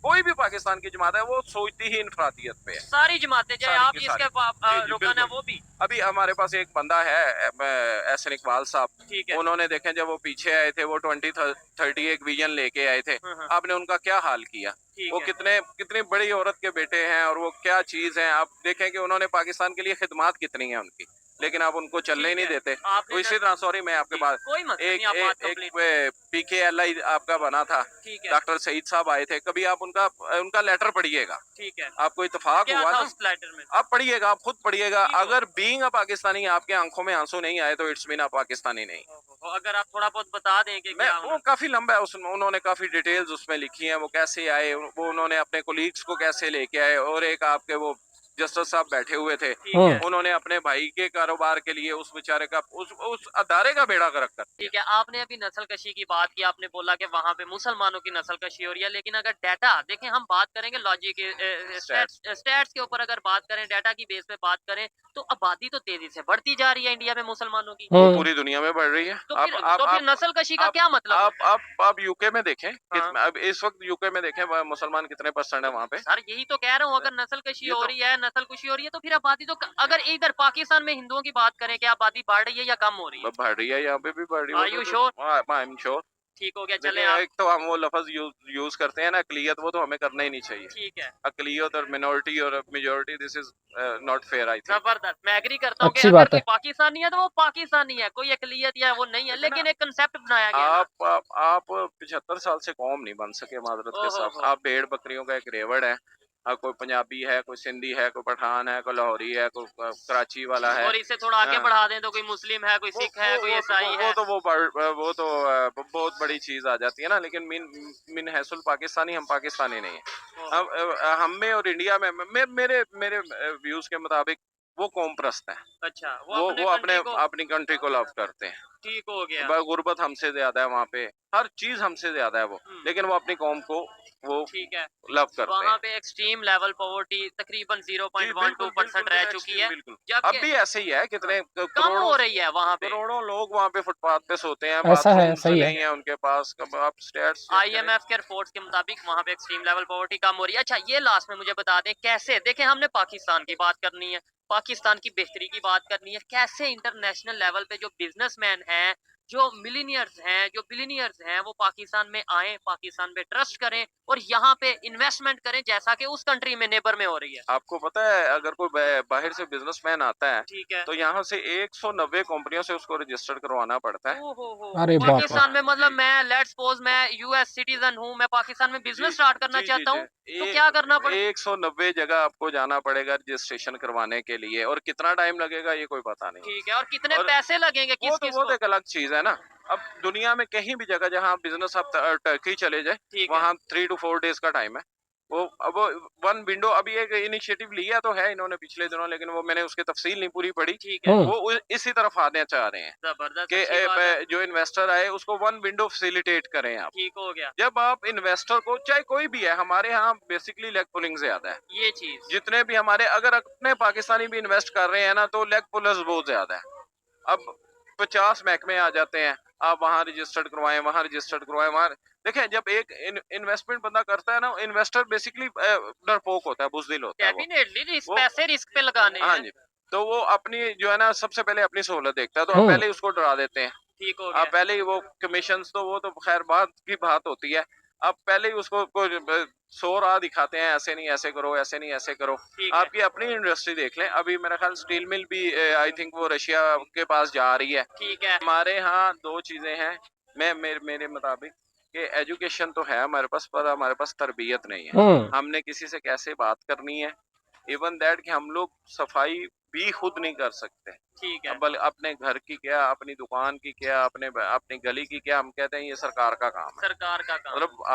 कोई भी पाकिस्तान की जमात है वो सोचती ही इनफरादियत पे है। सारी जमातें, चाहे सारी आप की जिसके सारी। रुकन है वो भी। अभी हमारे पास एक बंदा है एहसन इकबाल साहब, ठीक है। उन्होंने देखें जब वो पीछे आए थे, वो 2030 एक विजन लेके आए थे। आपने उनका क्या हाल किया। वो कितनी बड़ी औरत के बेटे हैं और वो क्या चीज है। आप देखें कि उन्होंने पाकिस्तान के लिए खिदमात कितनी है उनकी। लेकिन आप उनको चलने ही नहीं देते। आपने तो इसी तरह, सॉरी मैं आपके पास, कोई मसला एक नहीं, आप बात एक complete- PKLI आपका बना था, ठीक है, डॉक्टर सईद साहब आए थे, कभी आप उनका लेटर पढ़िएगा, ठीक है, आपको इत्तेफाक क्या हुआ था ना, उस लेटर में? आप पढ़िएगा, आप खुद पढ़िएगा। ठीक हो। अगर बीइंग अ पाकिस्तानी आपके आंखों में आंसू नहीं आए तो इट्स मीन आप पाकिस्तानी नहीं। अगर आप थोड़ा बहुत बता दें कि मैं क्या वो काफी लंबा है, उसमें उन्होंने काफी डिटेल्स उसमें लिखी हैं, वो कैसे आए, वो उन्होंने अपने कोलीग्स को कैसे लेके आए, और एक आपके वो जस्टिस साहब बैठे हुए थे, ठीक है, उन्होंने अपने भाई के कारोबार के लिए उस बेचारे का उस अदारे का बेड़ा गर्क कर दिया। ठीक है। आपने अभी नस्लकशी की बात की, आपने बोला कि वहाँ पे मुसलमानों की नस्लकशी हो रही है, लेकिन अगर डाटा देखें, हम बात करेंगे लॉजिक स्टैट्स के ऊपर, अगर बात करें डाटा की बेस पे बात करें, तो आबादी तो तेजी से बढ़ती जा रही है इंडिया में मुसलमानों की, वो पूरी दुनिया में बढ़ रही है। तो फिर नस्लकशी का आप- क्या मतलब होता है? आप यूके में देखें, हाँ। अब इस वक्त यूके में देखें मुसलमान कितने % है वहाँ पे। सर यही तो कह रहा हूँ, अगर नस्लकशी ये हो तो- रही है, नस्लकुशी हो रही है, तो फिर आबादी तो अगर इधर पाकिस्तान में हिंदुओं की बात करें, क्या आबादी बढ़ रही है या कम हो रही है? बढ़ रही है, यहाँ पे भी बढ़ रही Are you sure? है। I am sure. ठीक हो गया, चले देखिए, आप। एक तो हम वो लफ्ज यूज करते हैं ना, अकलियत, वो तो हमें करना ही नहीं चाहिए। ठीक है, अकलियत और मिनोरिटी और majority, this is not fair, I think. जबरदस्त, मैं एग्री करता हूँ कि अच्छी अगर बात कोई है। पाकिस्तानी है तो वो पाकिस्तानी है, कोई अकलियत या वो नहीं है, लेकिन एक कंसेप्ट बनाया गया है ना। आप 75 साल से कौम नहीं बन सके, माजरत के ओहो साथ। हो। आप भेड़ बकरियों का एक रेवड़ है। कोई पंजाबी है, कोई सिंधी है, कोई पठान है, कोई लाहौरी है, कोई कराची वाला है। और इसे थोड़ा आगे हाँ। बढ़ा दें तो कोई मुस्लिम है, कोई सिख है, कोई ईसाई है। वो तो बहुत बड़ी चीज आ जाती है ना, लेकिन मिन हैसुल पाकिस्तानी, हम पाकिस्तानी नहीं है। हम में और इंडिया में मेरे मेरे व्यूज के मुताबिक वो कौम प्रस्त है। अच्छा, वो country को अपनी कंट्री को लव करते हैं। ठीक हो गया। गुर्बत हमसे ज्यादा है वहाँ पे, हर चीज हमसे ज्यादा है वो, लेकिन वो अपनी कौम को वो ठीक है, लव करते वहाँ हैं। पे एक्सट्रीम लेवल पॉवर्टी तकरीबन जी, 0.12% रह चुकी है, बिल्कुल। जबकि अब भी ऐसे ही है, कितने कम हो रही है वहाँ पे। करोड़ों लोग वहाँ पे फुटपाथ पे सोते हैं, ऐसा है, बाथरूम्स सही है। नहीं है उनके पास। कब आप स्टैट्स IMF के रिपोर्ट्स के मुताबिक वहाँ पे एक्सट्रीम लेवल पॉवर्टी कम हो रही है। अच्छा, ये लास्ट में मुझे बता दें कैसे, देखें हमने पाकिस्तान की बात करनी है, पाकिस्तान की बेहतरी की बात करनी है, कैसे इंटरनेशनल लेवल पे जो बिजनेसमैन हैं, जो मिलीनियर्स हैं, जो बिलीनियर्स हैं, वो पाकिस्तान में आए, पाकिस्तान पे ट्रस्ट करें और यहाँ पे इन्वेस्टमेंट करें, जैसा कि उस कंट्री में नेबर में हो रही है। आपको पता है, अगर कोई बाहर से बिजनेसमैन आता है ठीक है। तो यहाँ से 190 कंपनियों से उसको रजिस्टर्ड करवाना पड़ता है। ओहो, अरे बाप रे। पाकिस्तान में मतलब मैं लेट्स सपोज मैं US सिटीजन हूँ, मैं पाकिस्तान में बिजनेस स्टार्ट करना चाहता हूँ, तो क्या करना पड़ेगा? 190 जगह आपको जाना पड़ेगा रजिस्ट्रेशन करवाने के लिए, और कितना टाइम लगेगा ये कोई पता नहीं। ठीक है, और कितने और पैसे लगेंगे किस किस वो को? तो एक अलग चीज है ना। अब दुनिया में कहीं भी जगह जहाँ बिजनेस, आप टर्की चले जाए, ठीक है। वहाँ 3 to 4 डेज का टाइम है। वो वन विंडो, अभी एक इनिशिएटिव लिया तो है इन्होंने पिछले दिनों, लेकिन वो मैंने उसकी तफसील नहीं पूरी पढ़ी। ठीक है, वो इसी तरफ आने चाह रहे हैं जबरदस्त, कि अच्छी बात है। जो इन्वेस्टर आए उसको वन विंडो फैसिलिटेट करें आप। ठीक हो गया, जब आप इन्वेस्टर को, चाहे कोई भी है, हमारे यहाँ बेसिकली लेग पुलिंग ज्यादा है। ये चीज जितने भी हमारे, अगर अपने पाकिस्तानी भी इन्वेस्ट कर रहे हैं ना, तो लेग पुलर्स बहुत ज्यादा है। अब 50 महकमे आ जाते हैं, आप वहाँ रजिस्टर्ड करवाएं, वहाँ रजिस्टर्ड करवाएं, वहाँ देखें। जब एक इन्वेस्टमेंट बंदा करता है ना, इन्वेस्टर बेसिकली डरपोक होता है, बुज़दिल होता है वो। डेफिनेटली वो- पैसे रिस्क पे लगाने हाँ हैं। जी, तो वो अपनी जो है ना, सबसे पहले अपनी सहूलत देखता है, तो आप पहले ही उसको डरा देते हैं। ठीक हो आप गया, पहले ही वो कमीशंस, तो वो तो खैर बात की बात होती है। आप पहले ही उसको 100 राह दिखाते हैं, ऐसे नहीं ऐसे करो, ऐसे नहीं ऐसे करो। ठीक है, आपकी अपनी इंडस्ट्री देख लें, अभी मेरा ख्याल स्टील मिल भी आई थिंक वो रशिया के पास जा रही है। ठीक है, हमारे यहाँ 2 चीजें हैं, मेरे मुताबिक, कि एजुकेशन तो है हमारे पास, पर हमारे पास तरबियत नहीं है। हमने किसी से कैसे बात करनी है, इवन दैट कि हम लोग सफाई भी खुद नहीं कर सकते। ठीक है, बल अपने घर की क्या, अपनी दुकान की क्या, अपनी गली की क्या, हम कहते हैं ये सरकार का काम है। सरकार का काम। मतलब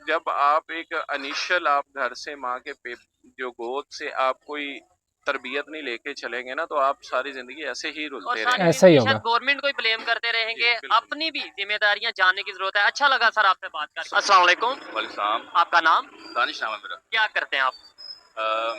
जब आप एक इनिशियल, आप घर से माँ के जो गोद से आप कोई तरबियत नहीं लेके चलेंगे ना, तो आप सारी जिंदगी ऐसे ही और रुलते सारी रहेंगे। ऐसा ही होगा। गवर्नमेंट को ही ब्लेम करते रहेंगे, जी, बिल्कुल। अपनी भी जिम्मेदारियां जानने की जरूरत है। अच्छा लगा सर आपसे बात करके। अस्सलाम वालेकुम, वालेकुम, आपका नाम, दानिश नाम है मेरा। क्या करते हैं आप?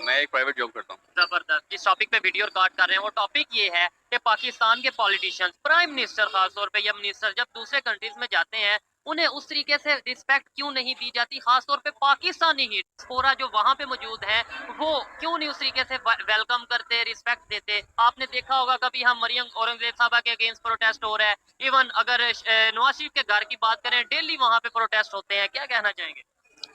मैं एक प्राइवेट जॉब करता हूँ। जबरदस्त, जिस टॉपिक पे वीडियो रिकॉर्ड कर रहे हैं वो टॉपिक ये है कि पाकिस्तान के पॉलिटिशियंस, प्राइम मिनिस्टर खासतौर पे या मिनिस्टर जब दूसरे कंट्रीज में जाते हैं, उन्हें उस तरीके से रिस्पेक्ट क्यों नहीं दी जाती, खासतौर पे पाकिस्तानी ही पूरा जो वहाँ पे मौजूद है, वो क्यों नहीं उस तरीके से वेलकम करते, रिस्पेक्ट देते? आपने देखा होगा कभी हम मरियम औरंगजेब साहबा के अगेंस्ट प्रोटेस्ट हो रहा है, इवन अगर नवाज शरीफ के घर की बात करें, डेली वहाँ पे प्रोटेस्ट होते हैं। क्या कहना चाहेंगे?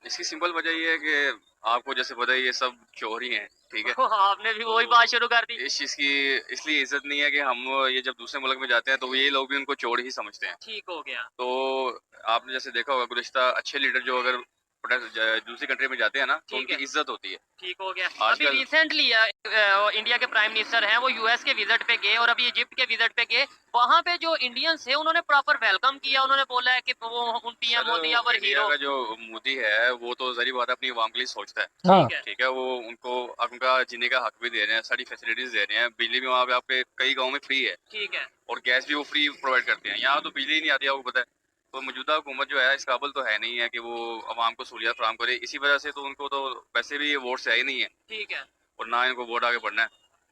इसकी सिंपल वजह ये है कि आपको जैसे पता है ये सब चोर ही हैं, ठीक है। आपने भी वही बात शुरू कर दी। इस चीज़ की इसलिए इज्जत नहीं है कि हम ये जब दूसरे मुल्क में जाते हैं तो ये लोग भी उनको चोर ही समझते हैं। ठीक हो गया। तो आपने जैसे देखा होगा गुज़िश्ता अच्छे लीडर जो अगर दूसरी कंट्री में जाते हैं ना तो ठीक उनकी है। इज्जत होती है। ठीक हो गया। अभी आजकल रिसेंटली इंडिया के प्राइम मिनिस्टर हैं वो यूएस के विजिट पे गए और अभी इजिप्ट के विजिट पे गए। वहां पे जो इंडियंस थे उन्होंने प्रॉपर वेलकम किया। उन्होंने बोला है कि वो उन पीएम सर, मोदी और इंडिया हीरो। का जो मोदी है वो तो ज़ाहिर बात है अपनी आवाम के लिए सोचता है, हाँ ठीक है। ठीक है। वो उनको उनका जीने का हक भी दे रहे हैं, सारी फैसिलिटीज दे रहे हैं। बिजली भी वहाँ पे आपके कई गाँव में फ्री है ठीक है। और गैस भी वो फ्री प्रोवाइड करते हैं। यहाँ तो बिजली ही नहीं आती, आपको पता है। तो मौजूदा हुकूमत जो है इस काबिल तो है नहीं है कि वो आवाम को सहूलियत फराहम करे। इसी वजह से तो उनको तो वैसे भी वोट से आई नहीं है ठीक है। और ना इनको वोट आगे बढ़ना है।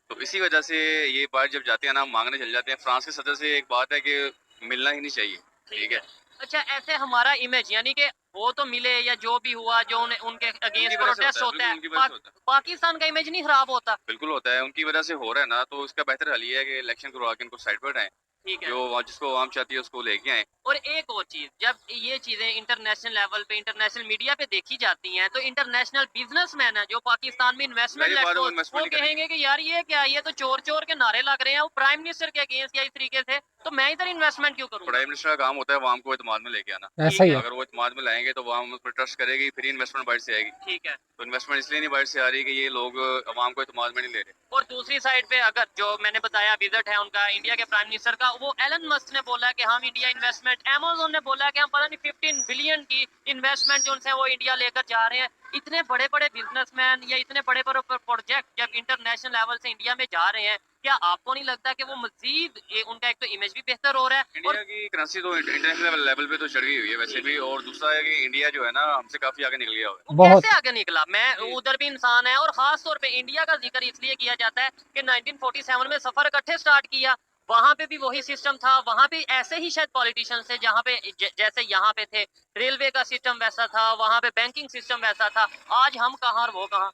तो इसी वजह से ये बात जब जाते हैं ना मांगने चल जाते हैं। फ्रांस के सदर से एक बात है कि मिलना ही नहीं चाहिए, ठीक है। अच्छा, ऐसे हमारा इमेज यानी कि वो तो मिले या जो भी हुआ जो उनके अगेंस्ट प्रोटेस्ट होता है, उनकी वजह से होता है, पाकिस्तान का इमेज नहीं खराब होता। बिल्कुल होता है। उनकी वजह से हो रहा है ना, तो इसका बेहतर हल ये है कि इलेक्शन करवा के इनको साइड पर हटाएं। ठीक है। जो जिसको आवाम चाहती है उसको लेके आए। और एक और चीज, जब ये चीजें इंटरनेशनल लेवल पे इंटरनेशनल मीडिया पे देखी जाती हैं तो इंटरनेशनल बिजनेसमैन है जो पाकिस्तान में इन्वेस्टमेंट जाहिर बात है वो वो इन्वेस्टमेंट कहेंगे कि यार ये क्या, ये तो चोर चोर के नारे लग रहे हैं, वो प्राइम मिनिस्टर के अगेंस्ट या इस तरीके से, तो मैं इधर इन्वेस्टमेंट क्यों करूँ। प्राइम मिनिस्टर का काम होता है आवाम को एतमाद में लेके आना। ऐसा ही है। अगर वो एतमाद में लाएंगे तो आवाम उस पर ट्रस्ट करेगी, फिर इन्वेस्टमेंट बाहर से आएगी। ठीक है। तो इन्वेस्टमेंट इसलिए नहीं बाहर से आ रही कि ये लोग आवाम को एतमाद में नहीं ले रहे। और दूसरी साइड पे अगर जो मैंने बताया विजिट है उनका इंडिया के प्राइम मिनिस्टर का, वो एलन मस्क ने बोला कि हम इंडिया इन्वेस्टमेंट, अमेज़न ने बोला कि हम पता नहीं 15 बिलियन की इन्वेस्टमेंट जो उनसे वो इंडिया लेकर जा रहे हैं। इतने बड़े बड़े बिजनेसमैन या इतने बड़े बड़े प्रोजेक्ट जब इंटरनेशनल लेवल से इंडिया में जा रहे हैं, क्या आपको नहीं लगता कि वो मजीद उनका एक तो इमेज भी बेहतर हो रहा है और इंडिया की करेंसी तो इंटरनेशनल लेवल पे तो चढ़ गई हुई है वैसे भी। और दूसरा है कि इंडिया जो है ना हमसे काफी आगे निकल गया हुआ है। वो बहुत। कैसे आगे निकला। मैं उधर भी इंसान है और खास तौर पे इंडिया का जिक्र इसलिए किया जाता है कि 1947 में सफर इकट्ठे स्टार्ट किया, वहां पे भी वही सिस्टम था, वहां पे ऐसे ही शायद पॉलिटिशियंस थे जहां पे जैसे यहाँ पे थे, रेलवे का सिस्टम वैसा था, वहां पे बैंकिंग सिस्टम वैसा था। आज हम कहाँ और वो कहाँ।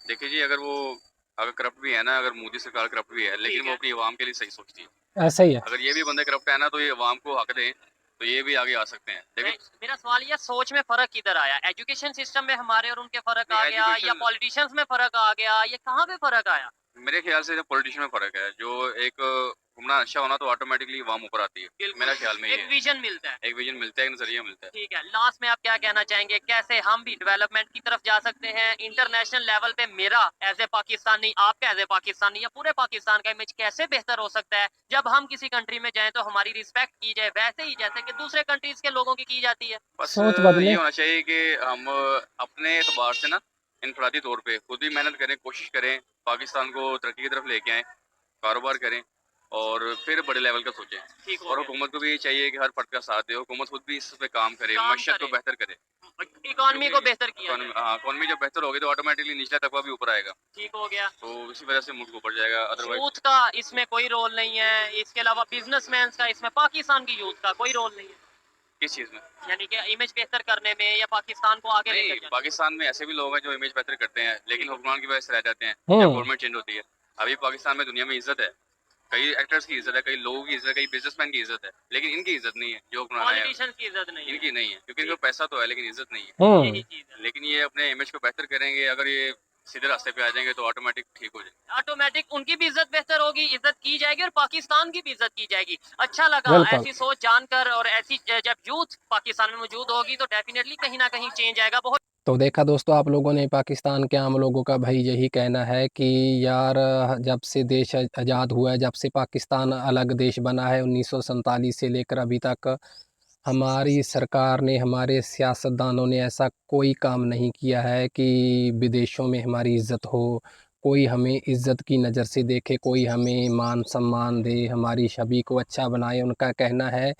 देखिए जी, अगर करप्ट भी है ना, अगर मोदी सरकार करप्ट भी है लेकिन ठीक वो है। अपनी आवाम के लिए सही सोचती है। ऐसा ही है। अगर ये भी बंदे करप्ट है ना तो ये आवाम को हक दें तो ये भी आगे आ सकते हैं। नहीं, लेकिन मेरा सवाल ये, सोच में फर्क किधर आया, एजुकेशन सिस्टम में हमारे और उनके फर्क आ नहीं, गया या education- पॉलिटिशियंस में फर्क आ गया, ये कहाँ पे फर्क आया। मेरे ख्याल से पॉलिटिशियन में फर्क है। जो एक घूमना अच्छा होना तो ऑटोमेटिकली आवाम ऊपर आती है। मेरा ख्याल में ये एक है। विजन मिलता है। एक विजन मिलता है, एक नजरिया मिलता है। ठीक है, लास्ट में आप क्या कहना चाहेंगे, कैसे हम भी डेवलपमेंट की तरफ जा सकते हैं इंटरनेशनल लेवल पे। मेरा एज ए पाकिस्तानी, आपका एज ए पाकिस्तानी या पूरे पाकिस्तान का इमेज कैसे बेहतर हो सकता है जब हम किसी कंट्री में जाएं तो हमारी रिस्पेक्ट की जाए वैसे ही जैसे कि दूसरे कंट्रीज के लोगों की जाती है। बस सोच बदले। ये होना चाहिए कि हम अपने एतबार से ना इनफरादी तौर पे खुद भी मेहनत करें, कोशिश करें, पाकिस्तान को तरक्की की तरफ लेके आएं, कारोबार करें और फिर बड़े लेवल का सोचें। ठीक हो और गया। हुकूमत को भी चाहिए कि हर फर्द का साथ दे। हुकूमत खुद भी इस पे काम करे, काम मईशत को करे। बेहतर करे। इकोनॉमी को बेहतर किया जाए। इकोनॉमी जब बेहतर होगी तो ऑटोमेटिकली निचला तबका भी ऊपर आएगा। ठीक हो गया। तो इसी वजह से मुल्क ऊपर जाएगा। अदरवाइज यूथ का इसमें कोई रोल नहीं है, इसके अलावा बिजनेसमैन का इसमें, पाकिस्तान की यूथ का कोई रोल नहीं है किस चीज़ में? यानी कि इमेज बेहतर करने में या पाकिस्तान को आगे नहीं, लेकर जाने पाकिस्तान में ऐसे भी लोग हैं जो इमेज बेहतर करते हैं लेकिन हुक्मरान की वजह से रह जाते हैं हम्म। जब गवर्नमेंट चेंज होती है। अभी पाकिस्तान में दुनिया में इज्जत है, कई एक्टर्स की इज्जत है, कई लोगों की इज्जत है, कई बिजनेसमैन की इज्जत है, लेकिन इनकी इज्जत नहीं है। जो हुक्मरान है पॉलिटिशियन की इज्जत नहीं है। इनकी नहीं है क्योंकि इनको पैसा तो है लेकिन इज्जत नहीं है। यही चीज है। लेकिन ये अपने इमेज को बेहतर करेंगे, अगर ये सीधे रास्ते पे आ जाएंगे तो ऑटोमेटिक ठीक हो जाएगा। ऑटोमेटिक उनकी भी इज्जत बेहतर होगी, इज्जत की जाएगी और पाकिस्तान की भी इज्जत की जाएगी। अच्छा लगा बिल्कुल। ऐसी सोच जानकर, और ऐसी जब यूथ पाकिस्तान में मौजूद होगी तो डेफिनेटली कहीं ना कहीं चेंज आएगा। बहुत तो देखा दोस्तों आप लोगों ने, पाकिस्तान के आम लोगों का भाई यही कहना है कि यार जब से देश आज़ाद हुआ है, जब से पाकिस्तान अलग देश बना है 1947 से लेकर अभी तक, हमारी सरकार ने, हमारे सियासतदानों ने ऐसा कोई काम नहीं किया है कि विदेशों में हमारी इज़्ज़त हो, कोई हमें इज़्ज़त की नज़र से देखे, कोई हमें मान सम्मान दे, हमारी छवि को अच्छा बनाए। उनका कहना है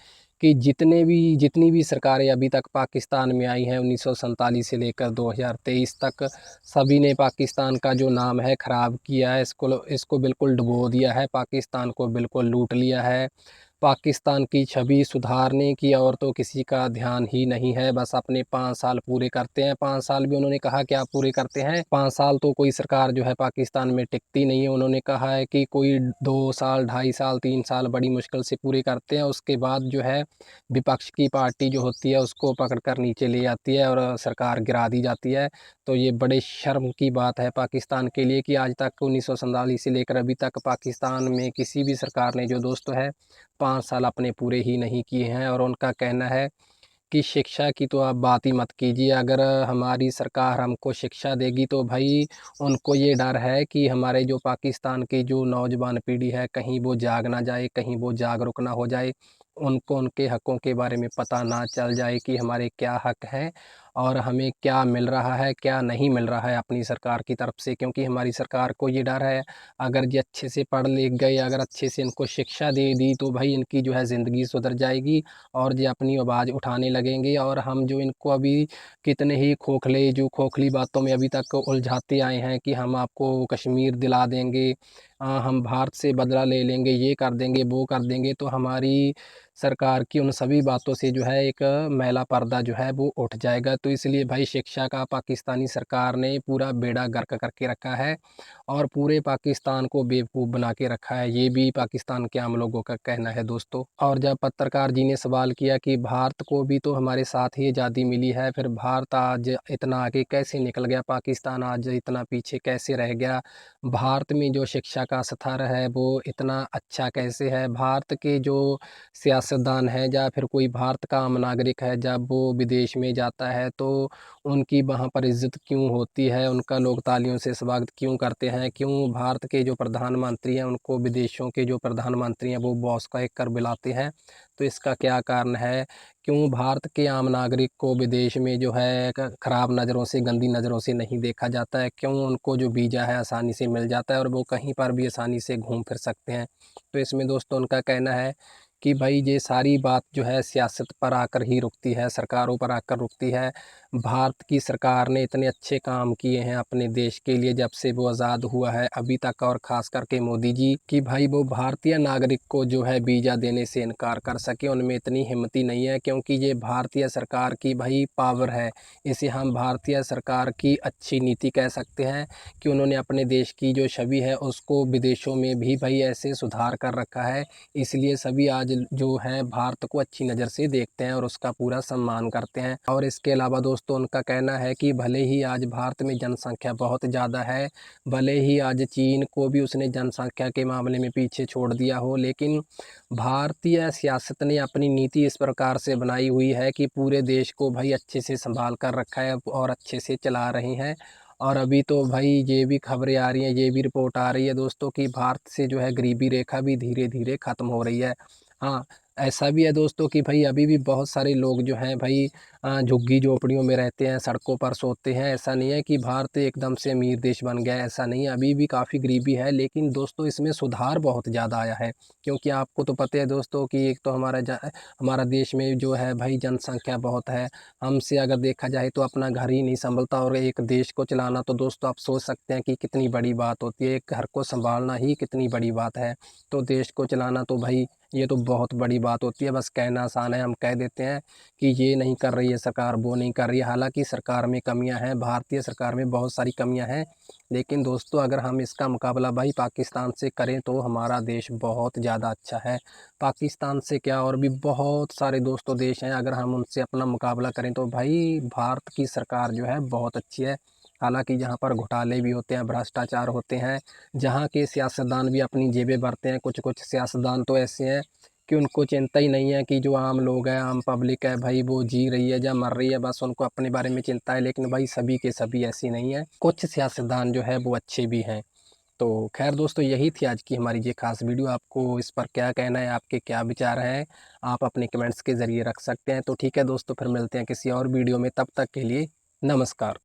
कि जितनी भी सरकारें अभी तक पाकिस्तान में आई हैं 1947 से लेकर 2023 तक, सभी ने पाकिस्तान का जो नाम है ख़राब किया है, इसको बिल्कुल डुबो दिया है, पाकिस्तान को बिल्कुल लूट लिया है। पाकिस्तान की छवि सुधारने की और तो किसी का ध्यान ही नहीं है। बस अपने 5 साल पूरे करते हैं। 5 साल भी उन्होंने कहा कि आप पूरे करते हैं। 5 साल तो कोई सरकार जो है पाकिस्तान में टिकती नहीं है। उन्होंने कहा है कि कोई 2 साल, 2.5 साल, 3 साल बड़ी मुश्किल से पूरे करते हैं। उसके बाद जो है विपक्ष की पार्टी जो होती है उसको पकड़ कर नीचे ले आती है और सरकार गिरा दी जाती है। तो ये बड़े शर्म की बात है पाकिस्तान के लिए कि आज तक 1947 से लेकर अभी तक पाकिस्तान में किसी भी सरकार ने जो दोस्तों है 5 साल अपने पूरे ही नहीं किए हैं। और उनका कहना है कि शिक्षा की तो आप बात ही मत कीजिए। अगर हमारी सरकार हमको शिक्षा देगी तो भाई उनको ये डर है कि हमारे जो पाकिस्तान की जो नौजवान पीढ़ी है कहीं वो जाग ना जाए, कहीं वो जागरूक ना हो जाए, उनको उनके हकों के बारे में पता ना चल जाए कि हमारे क्या हक हैं और हमें क्या मिल रहा है, क्या नहीं मिल रहा है अपनी सरकार की तरफ से। क्योंकि हमारी सरकार को ये डर है अगर ये अच्छे से पढ़ लिख गए, अगर अच्छे से इनको शिक्षा दे दी तो भाई इनकी जो है ज़िंदगी सुधर जाएगी और ये अपनी आवाज़ उठाने लगेंगे। और हम जो इनको अभी कितने ही खोखले जो खोखली बातों में अभी तक उलझाते आए हैं कि हम आपको कश्मीर दिला देंगे, हम भारत से बदला ले लेंगे, ये कर देंगे, वो कर देंगे, तो हमारी सरकार की उन सभी बातों से जो है एक मैला पर्दा जो है वो उठ जाएगा। तो इसलिए भाई शिक्षा का पाकिस्तानी सरकार ने पूरा बेड़ा गर्क करके रखा है और पूरे पाकिस्तान को बेवकूफ़ बना के रखा है। ये भी पाकिस्तान के आम लोगों का कहना है दोस्तों। और जब पत्रकार जी ने सवाल किया कि भारत को भी तो हमारे साथ ही आज़ादी मिली है, फिर भारत आज इतना आगे कैसे निकल गया, पाकिस्तान आज इतना पीछे कैसे रह गया, भारत में जो शिक्षा का स्तर है वो इतना अच्छा कैसे है, भारत के जो सियासतदान हैं या फिर कोई भारत का आम नागरिक है जब वो विदेश में जाता है तो उनकी वहाँ पर इज़्ज़त क्यों होती है, उनका लोग तालियों से स्वागत क्यों करते हैं, क्यों भारत के जो प्रधानमंत्री हैं उनको विदेशों के जो प्रधानमंत्री हैं वो बॉस कह कर बुलाते हैं। तो इसका क्या कारण है? क्यों भारत के आम नागरिक को विदेश में जो है ख़राब नज़रों से, गंदी नज़रों से नहीं देखा जाता है? क्यों उनको जो वीज़ा है आसानी से मिल जाता है और वो कहीं पर भी आसानी से घूम फिर सकते हैं? तो इसमें दोस्तों उनका कहना है कि भाई ये सारी बात जो है सियासत पर आकर ही रुकती है, सरकारों पर आकर रुकती है। भारत की सरकार ने इतने अच्छे काम किए हैं अपने देश के लिए जब से वो आज़ाद हुआ है अभी तक, और ख़ास करके मोदी जी, कि भाई वो भारतीय नागरिक को जो है वीज़ा देने से इनकार कर सके। उनमें इतनी हिम्मत ही नहीं है क्योंकि ये भारतीय सरकार की भाई पावर है। इसे हम भारतीय सरकार की अच्छी नीति कह सकते हैं कि उन्होंने अपने देश की जो छवि है उसको विदेशों में भी भाई ऐसे सुधार कर रखा है। इसलिए सभी आज जो है भारत को अच्छी नज़र से देखते हैं और उसका पूरा सम्मान करते हैं। और इसके अलावा दोस्तों उनका कहना है कि भले ही आज भारत में जनसंख्या बहुत ज़्यादा है, भले ही आज चीन को भी उसने जनसंख्या के मामले में पीछे छोड़ दिया हो, लेकिन भारतीय सियासत ने अपनी नीति इस प्रकार से बनाई हुई है कि पूरे देश को भाई अच्छे से संभाल कर रखा है और अच्छे से चला रहे हैं। और अभी तो भाई ये भी खबरें आ रही हैं, ये भी रिपोर्ट आ रही है दोस्तों कि भारत से जो है गरीबी रेखा भी धीरे धीरे ख़त्म हो रही है। हाँ, ऐसा भी है दोस्तों कि भाई अभी भी बहुत सारे लोग जो हैं भाई झुग्गी झोपड़ियों में रहते हैं, सड़कों पर सोते हैं। ऐसा नहीं है कि भारत एकदम से अमीर देश बन गया है, ऐसा नहीं है, अभी भी काफ़ी गरीबी है। लेकिन दोस्तों इसमें सुधार बहुत ज़्यादा आया है क्योंकि आपको तो पता है दोस्तों कि एक तो हमारा देश में जो है भाई जनसंख्या बहुत है। हमसे अगर देखा जाए तो अपना घर ही नहीं संभलता और एक देश को चलाना तो दोस्तों आप सोच सकते हैं कि कितनी बड़ी बात होती है। एक घर को संभालना ही कितनी बड़ी बात है, तो देश को चलाना तो भाई ये तो बहुत बड़ी बात होती है। बस कहना आसान है, हम कह देते हैं कि ये नहीं कर रही है सरकार, वो नहीं कर रही है। हालांकि सरकार में कमियां हैं, भारतीय सरकार में बहुत सारी कमियां हैं, लेकिन दोस्तों अगर हम इसका मुकाबला भाई पाकिस्तान से करें तो हमारा देश बहुत ज़्यादा अच्छा है। पाकिस्तान से क्या और भी बहुत सारे दोस्तों देश हैं, अगर हम उनसे अपना मुकाबला करें तो भाई भारत की सरकार जो है बहुत अच्छी है। हालांकि यहाँ पर घोटाले भी होते हैं, भ्रष्टाचार होते हैं, जहाँ के सियासतदान भी अपनी जेबें भरते हैं। कुछ कुछ सियासतदान तो ऐसे हैं कि उनको चिंता ही नहीं है कि जो आम लोग हैं, आम पब्लिक है भाई वो जी रही है या मर रही है, बस उनको अपने बारे में चिंता है। लेकिन भाई सभी के सभी ऐसी नहीं है, कुछ सियासतदान जो है वो अच्छे भी हैं। तो खैर दोस्तों यही थी आज की हमारी ये खास वीडियो। आपको इस पर क्या कहना है, आपके क्या विचार हैं, आप अपने कमेंट्स के ज़रिए रख सकते हैं। तो ठीक है दोस्तों, फिर मिलते हैं किसी और वीडियो में, तब तक के लिए नमस्कार।